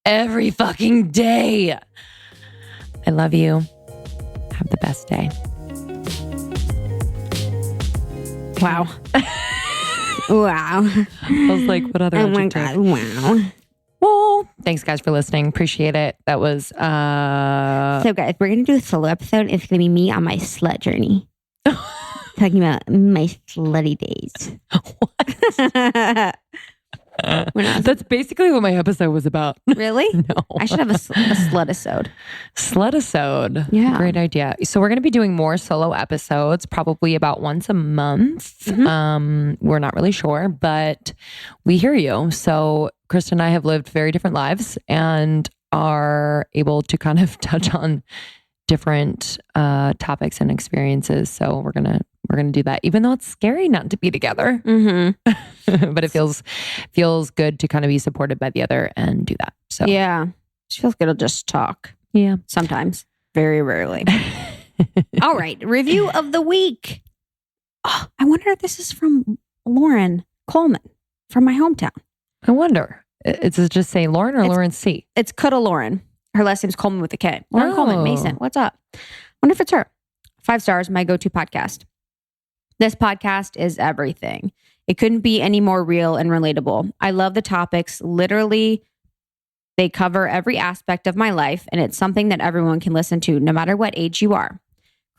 every fucking day. I love you. Have the best day. Wow. Wow. I was like, what other adjective? God, wow. Well, thanks guys for listening. Appreciate it. That was So guys, we're gonna do a solo episode. It's gonna be me on my slut journey. Talking about my slutty days. What? That's basically what my episode was about. Really? No. I should have a slutisode. Slutisode. Yeah. Great idea. So we're going to be doing more solo episodes, probably about once a month. Mm-hmm. We're not really sure, but we hear you. So Krista and I have lived very different lives and are able to kind of touch on different topics and experiences. So we're gonna do that, even though it's scary not to be together. Mm-hmm. But it feels good to kind of be supported by the other and do that. So yeah, it feels good to just talk. Yeah, sometimes, very rarely. All right, review of the week. Oh, I wonder if this is from Lauren Coleman from my hometown. I wonder. Does it just say Lauren or Lauren C? It's Cuda Lauren. Her last name's Coleman with a K. Lauren Coleman, Mason. What's up? Wonder if it's her. 5 stars, my go-to podcast. This podcast is everything. It couldn't be any more real and relatable. I love the topics. Literally, they cover every aspect of my life, and it's something that everyone can listen to, no matter what age you are.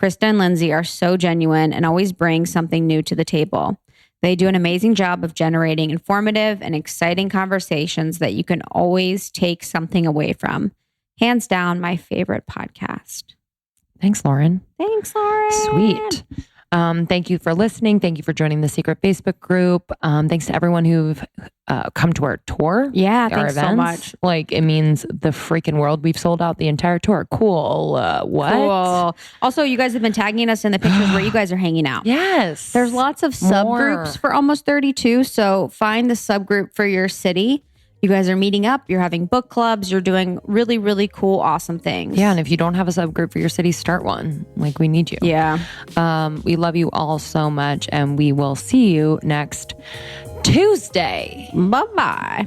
Krista and Lindsey are so genuine and always bring something new to the table. They do an amazing job of generating informative and exciting conversations that you can always take something away from. Hands down, my favorite podcast. Thanks, Lauren. Thanks, Lauren. Sweet. Thank you for listening. Thank you for joining the secret Facebook group. Thanks to everyone who've come to our tour. Yeah, thanks so much. Like, it means the freaking world. We've sold out the entire tour. Cool. What? Cool. Also, you guys have been tagging us in the pictures where you guys are hanging out. Yes. There's lots of subgroups for Almost 32. So find the subgroup for your city. You guys are meeting up. You're having book clubs. You're doing really, really cool, awesome things. Yeah. And if you don't have a subgroup for your city, start one. Like, we need you. Yeah. We love you all so much. And we will see you next Tuesday. Bye-bye.